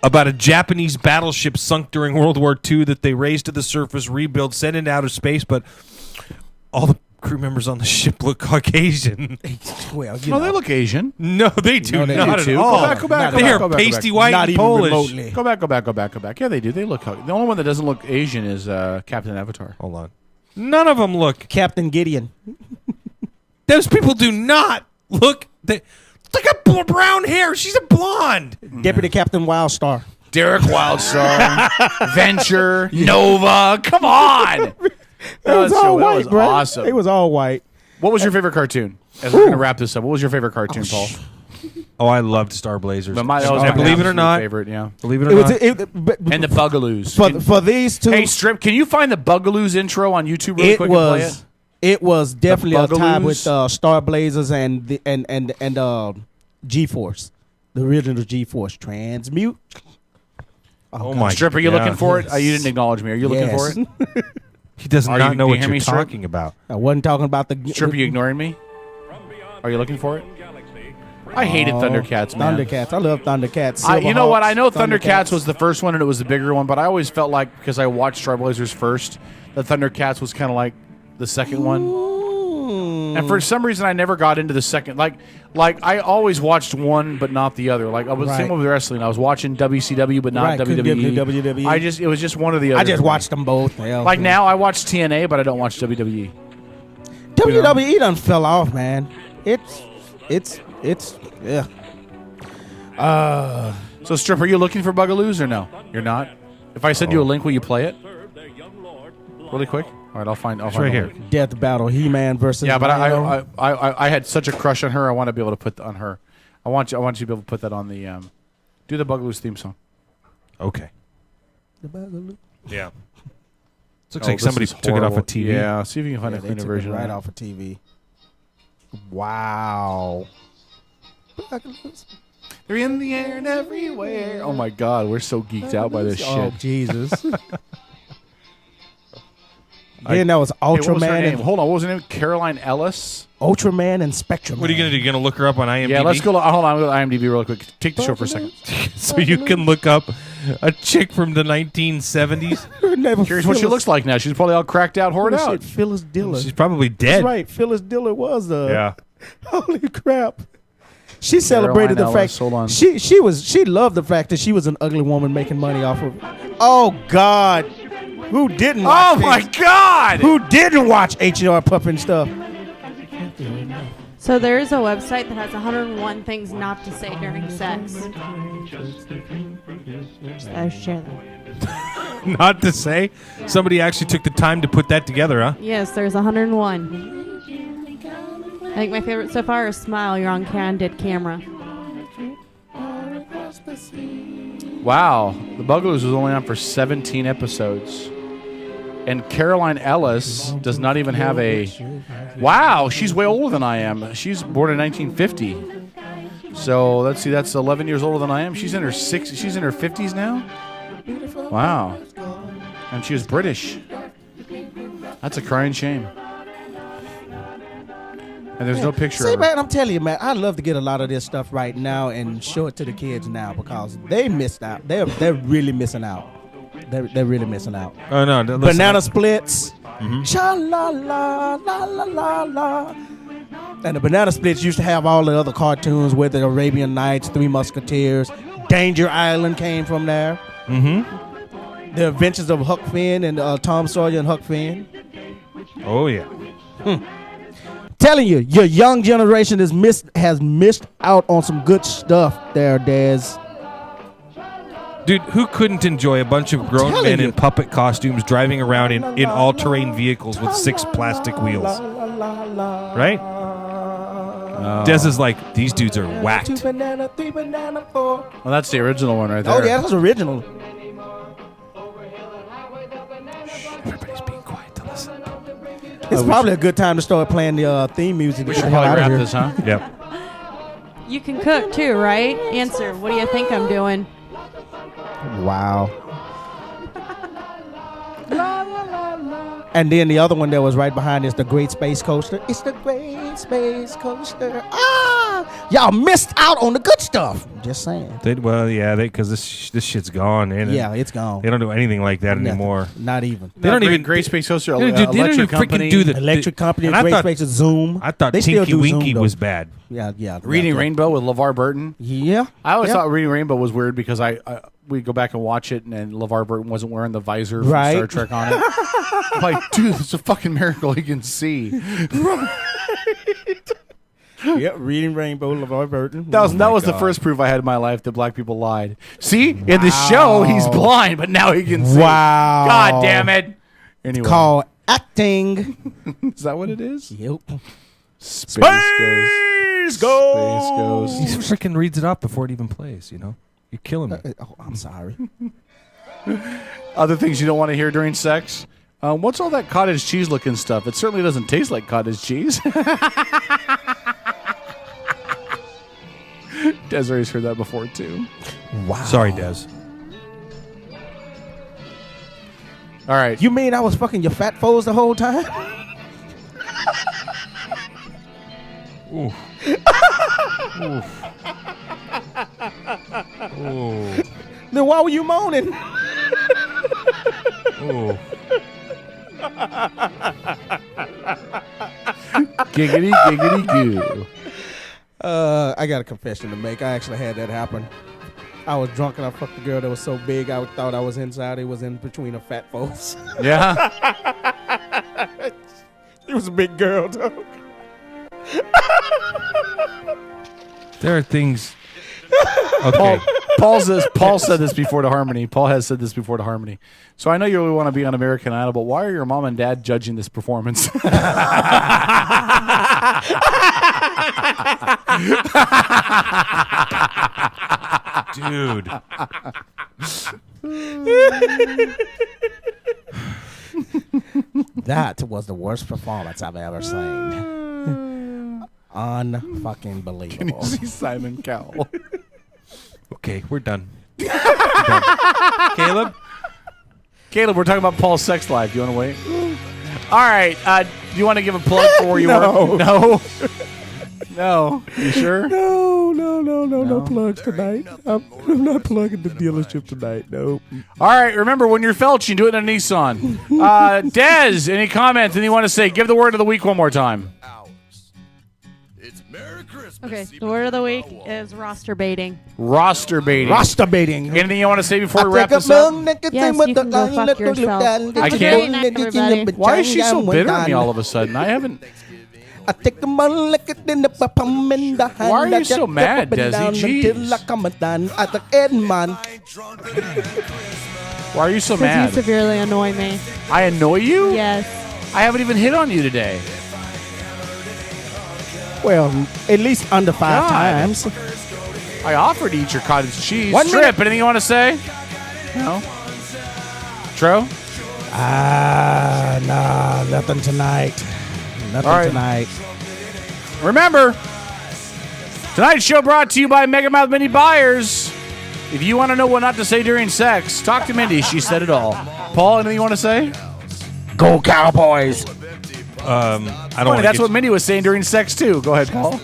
Speaker 2: about a Japanese battleship sunk during World War II that they raised to the surface, rebuild, send into outer space, but all the crew members on the ship look Caucasian.
Speaker 3: Well,
Speaker 1: No, they look Asian.
Speaker 2: No, they do
Speaker 3: No, they
Speaker 2: not
Speaker 3: do
Speaker 2: at
Speaker 3: too.
Speaker 2: all.
Speaker 1: Go back,
Speaker 2: They are
Speaker 1: go back.
Speaker 2: pasty white
Speaker 3: Not
Speaker 2: and
Speaker 3: even
Speaker 2: Polish.
Speaker 3: remotely.
Speaker 1: Go back. Yeah, they do. They look. The only one that doesn't look Asian is Captain Avatar.
Speaker 2: Hold on. None of them look.
Speaker 3: Captain Gideon.
Speaker 2: Those people do not look. Look at brown hair. She's a blonde.
Speaker 3: Deputy Captain Wildstar.
Speaker 1: Derek Wildstar, Venture, Nova. Come on.
Speaker 3: It was all white,
Speaker 1: was
Speaker 3: bro.
Speaker 1: awesome.
Speaker 3: It was all white.
Speaker 1: What was your favorite cartoon? As we're going to wrap this up, what was your favorite cartoon, Paul?
Speaker 2: Oh, I loved Star Blazers.
Speaker 1: But that was
Speaker 2: And
Speaker 1: my
Speaker 2: believe it or
Speaker 1: absolute
Speaker 2: not,
Speaker 1: favorite, yeah.
Speaker 2: believe it or
Speaker 3: It was.
Speaker 2: not,
Speaker 1: And the Bugaloos.
Speaker 3: For these two.
Speaker 1: Hey, Strip, can you find the Bugaloos intro on YouTube really
Speaker 3: it
Speaker 1: quick and play
Speaker 3: was.
Speaker 1: it?
Speaker 3: It was definitely a tie with
Speaker 1: Bugaloos?
Speaker 3: Star Blazers and the and G-Force, the original G-Force Transmute.
Speaker 2: oh my
Speaker 1: Strip, are you
Speaker 2: God.
Speaker 1: looking for it? You didn't acknowledge me. Are you looking for
Speaker 3: Yes.
Speaker 1: it?
Speaker 2: He does
Speaker 1: Are
Speaker 2: not
Speaker 1: you-
Speaker 2: know
Speaker 1: do you
Speaker 2: what
Speaker 1: hear
Speaker 2: you're
Speaker 1: me, Strip?
Speaker 2: talking about.
Speaker 3: I wasn't talking about the
Speaker 1: Strip, are you ignoring me? Are you looking for it? I hated Thundercats, man.
Speaker 3: Thundercats. I love Thundercats.
Speaker 1: You know what? I know
Speaker 3: Silverhawks,
Speaker 1: Thundercats was the first one and it was the bigger one, but I always felt like because I watched Star Blazers first, that Thundercats was kind of like the second one. And for some reason, I never got into the second. Like I always watched one, but not the other. Like I was same
Speaker 3: Right.
Speaker 1: with wrestling. I was watching WCW, but not
Speaker 3: Right, couldn't get
Speaker 1: WWE.
Speaker 3: into WWE.
Speaker 1: It was just one or the other.
Speaker 3: I just watched them both. Hell,
Speaker 1: Like now, I watch TNA, but I don't watch WWE.
Speaker 3: WWE done fell off, man. It's yeah.
Speaker 1: So, Strip, are you looking for Bugaloos or no? You're not. If I send you a link, will you play it? Really quick. All right, I'll find.
Speaker 2: It's
Speaker 1: the
Speaker 2: right here.
Speaker 1: link.
Speaker 3: Death Battle, He-Man versus.
Speaker 1: Yeah, but
Speaker 3: Rhino.
Speaker 1: I had such a crush on her. I want to be able to put on her. I want you to be able to put that on the do the Bugaloos theme song.
Speaker 2: Okay.
Speaker 3: The Bugaloos.
Speaker 2: Yeah. This looks
Speaker 1: Oh,
Speaker 2: like
Speaker 1: this
Speaker 2: somebody
Speaker 1: is
Speaker 2: took it off
Speaker 1: horrible.
Speaker 2: a TV.
Speaker 1: Yeah, see if you can find
Speaker 3: Yeah,
Speaker 1: a
Speaker 3: they
Speaker 1: cleaner
Speaker 3: took it
Speaker 1: version.
Speaker 3: right
Speaker 1: of
Speaker 3: off of TV. Wow. Bugaloos.
Speaker 1: They're in the air and everywhere. Oh my God, we're so geeked out by this
Speaker 3: Oh
Speaker 1: shit.
Speaker 3: Jesus. Then that was
Speaker 1: Hey, what was her
Speaker 3: Ultraman
Speaker 1: name?
Speaker 3: and
Speaker 1: Hold on, what was her name? Caroline Ellis.
Speaker 3: Ultraman and Spectrum.
Speaker 2: What are you going to do? You're going to look her up on IMDb?
Speaker 1: Yeah, let's go. Hold on, I'll go to IMDb real quick. Take the show for a second.
Speaker 2: So you can look up a chick from the 1970s.
Speaker 1: Curious what she looks like now. She's probably all cracked out, hoard out.
Speaker 3: Phyllis Diller.
Speaker 2: She's probably
Speaker 3: That's
Speaker 2: dead.
Speaker 3: right. Phyllis Diller was the.
Speaker 2: Yeah.
Speaker 3: Holy crap. She celebrated the
Speaker 1: Caroline
Speaker 3: fact
Speaker 1: Ellis, hold on.
Speaker 3: she loved the fact that she was an ugly woman making money off of. Oh God, who didn't?
Speaker 1: Oh
Speaker 3: Watch
Speaker 1: my
Speaker 3: this?
Speaker 1: God!
Speaker 3: Who didn't watch H.R. Puppet and stuff?
Speaker 4: So there is a website that has 101 things not to say during sex. So share that.
Speaker 2: Not to say. Somebody actually took the time to put that together, huh?
Speaker 4: Yes, there's 101. I think my favorite so far is Smile. You're on candid camera.
Speaker 1: Wow. The Bugaboos was only on for 17 episodes. And Caroline Ellis does not even have a... Wow, she's way older than I am. She's born in 1950. So let's see, that's 11 years older than I am. She's in her 50s now? Wow. And she was British. That's a crying shame. And there's no picture
Speaker 3: See,
Speaker 1: of her.
Speaker 3: man, I'm telling you, man, I'd love to get a lot of this stuff right now and show it to the kids now because they missed out. They're really missing out. They're really missing out.
Speaker 2: Oh, no. Listen.
Speaker 3: Banana splits. Sha la la la la la la. And the Banana Splits used to have all the other cartoons with the Arabian Nights, Three Musketeers, Danger Island came from there.
Speaker 2: Mm-hmm.
Speaker 3: The Adventures of Huck Finn and Tom Sawyer and Huck Finn.
Speaker 2: Oh, yeah.
Speaker 3: Telling you, your young generation has missed out on some good stuff there, Dez.
Speaker 2: Dude, who couldn't enjoy a bunch of grown
Speaker 3: telling
Speaker 2: men
Speaker 3: you.
Speaker 2: in puppet costumes driving around in all-terrain vehicles with 6 plastic wheels? Right? Des is like, these dudes are whacked.
Speaker 3: 2 banana, 3 banana, 4.
Speaker 1: Well, that's the original one right there.
Speaker 3: Oh, yeah, that's original.
Speaker 2: Everybody's being quiet to listen.
Speaker 3: It's probably a good time to start playing the theme music.
Speaker 1: We
Speaker 3: to
Speaker 1: should
Speaker 3: get the hell
Speaker 1: probably
Speaker 3: out of
Speaker 1: wrap
Speaker 3: here.
Speaker 1: this, huh?
Speaker 2: Yep.
Speaker 4: You can cook too, right? Answer. What do you think I'm doing?
Speaker 3: Wow. And then the other one that was right behind is the Great Space Coaster. It's the Great Space Coaster. Ah! Y'all missed out on the good stuff. Just saying.
Speaker 2: Because this shit's gone. And
Speaker 3: Yeah, it's gone.
Speaker 2: They don't do anything like that
Speaker 3: Nothing.
Speaker 2: anymore.
Speaker 3: Not even.
Speaker 2: They don't even
Speaker 1: Great Space Coaster.
Speaker 2: Dude, they don't even
Speaker 1: Electric
Speaker 2: freaking
Speaker 1: Company.
Speaker 2: do the
Speaker 3: Electric Company,
Speaker 2: and I
Speaker 3: Great
Speaker 2: thought-
Speaker 3: Space, Zoom.
Speaker 2: I thought
Speaker 3: They still
Speaker 2: Tinky
Speaker 3: do
Speaker 2: Winky
Speaker 3: Zoom, though.
Speaker 2: was bad.
Speaker 3: Yeah.
Speaker 1: Reading
Speaker 3: yeah.
Speaker 1: Rainbow with LeVar Burton.
Speaker 3: Yeah.
Speaker 1: I always
Speaker 3: yeah.
Speaker 1: thought Reading Rainbow was weird because we go back and watch it, and LeVar Burton wasn't wearing the visor from
Speaker 3: Right.
Speaker 1: Star Trek on it. I'm like, dude, it's a fucking miracle he can see.
Speaker 3: Yep, Reading Rainbow, LeVar Burton.
Speaker 1: That was the first proof I had in my life that black people lied. See, in the show he's blind, but now he can see.
Speaker 3: Wow.
Speaker 1: God damn it! Anyway,
Speaker 3: Called acting.
Speaker 1: is that what it is?
Speaker 3: Yep.
Speaker 1: Space Ghost.
Speaker 2: He freaking reads it off before it even plays, you know? You're killing me.
Speaker 3: Oh, I'm sorry.
Speaker 1: Other things you don't want to hear during sex. What's all that cottage cheese looking stuff? It certainly doesn't taste like cottage cheese. Desiree's heard that before too.
Speaker 3: Wow.
Speaker 2: Sorry, Des.
Speaker 1: All right.
Speaker 3: You mean I was fucking your fat foes the whole time?
Speaker 2: Ooh. Ooh.
Speaker 3: Then why were you moaning?
Speaker 2: Ooh.
Speaker 1: Giggity, giggity, goo.
Speaker 3: I got a confession to make. I actually had that happen. I was drunk and I fucked a girl that was so big I thought I was inside. It was in between her fat folks.
Speaker 1: Yeah.
Speaker 3: It was a big girl, dog.
Speaker 2: There are things. Okay.
Speaker 1: Paul said this before to Harmony. Paul has said this before to Harmony. So I know you really want to be on American Idol, but why are your mom and dad judging this performance?
Speaker 2: Dude.
Speaker 3: That was the worst performance I've ever seen. Unfucking
Speaker 1: Can you
Speaker 3: believable.
Speaker 1: see Simon Cowell?
Speaker 2: Okay, we're done. Caleb?
Speaker 1: Caleb, we're talking about Paul's sex life. Do you want to wait? All right. Do you want to give a plug for where you work? No. No. You sure?
Speaker 3: No plugs tonight. I'm not plugging the dealership tonight. Nope.
Speaker 1: All right. Remember, when you're felching, do it in a Nissan. Dez, any comments? Anything you want to say? Give the word of the week one more time.
Speaker 4: Okay, the word of the week is roster baiting.
Speaker 1: Roster baiting.
Speaker 3: Roster baiting.
Speaker 1: Anything you want to say before we wrap this up?
Speaker 4: Yes, you can go fuck yourself.
Speaker 1: I
Speaker 4: Have a
Speaker 1: can't.
Speaker 4: great night, everybody.
Speaker 1: Why is she so bitter at me all of a sudden? I haven't.
Speaker 3: I take the money like it in the palm in the hand.
Speaker 1: Why are you
Speaker 3: I just
Speaker 1: so mad,
Speaker 3: up and
Speaker 1: Desi?
Speaker 3: down
Speaker 1: Jeez.
Speaker 3: Until I come done at the end, man.
Speaker 1: Why are you so
Speaker 4: Because you
Speaker 1: mad?
Speaker 4: severely annoy me.
Speaker 1: I annoy you?
Speaker 4: Yes.
Speaker 1: I haven't even hit on you today.
Speaker 3: Well, at least under 5
Speaker 1: God.
Speaker 3: times.
Speaker 1: I offered to eat your cottage cheese.
Speaker 3: 1
Speaker 1: Trip,
Speaker 3: minute.
Speaker 1: anything you want to say? No? Tro?
Speaker 3: Nah, nothing tonight. Nothing
Speaker 1: All right.
Speaker 3: tonight.
Speaker 1: Remember, tonight's show brought to you by Megamouth Mindy Buyers. If you want to know what not to say during sex, talk to Mindy. She said it all. Paul, anything you want to say?
Speaker 3: Go Cowboys!
Speaker 2: I don't
Speaker 1: Funny,
Speaker 2: want
Speaker 1: that's what Mindy was saying during sex, too. Go ahead, Paul.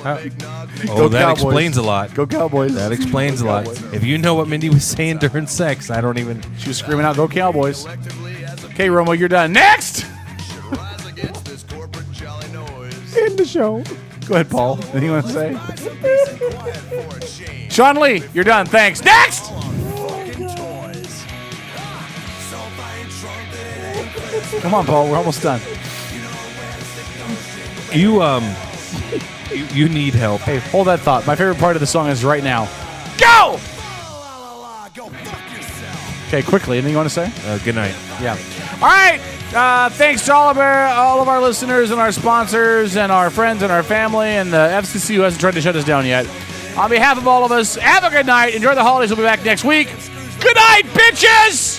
Speaker 2: Oh, that
Speaker 1: Cowboys.
Speaker 2: explains a lot.
Speaker 1: Go Cowboys.
Speaker 2: That explains a lot. If you know what Mindy was saying during sex, I don't even.
Speaker 1: She was screaming out, "Go Cowboys!" Okay, Romo, you're done. Next.
Speaker 3: End the show.
Speaker 1: Go ahead, Paul. Anything you want to say? Sean Lee, you're done. Thanks. Next. Come on, Paul. We're almost done.
Speaker 2: You need help.
Speaker 1: Hey, hold that thought. My favorite part of the song is right now. Go! Okay, quickly. Anything you want to say?
Speaker 2: Good night.
Speaker 1: Yeah. All right. Thanks to all of our listeners and our sponsors and our friends and our family and the FCC who hasn't tried to shut us down yet. On behalf of all of us, have a good night. Enjoy the holidays. We'll be back next week. Good night, bitches!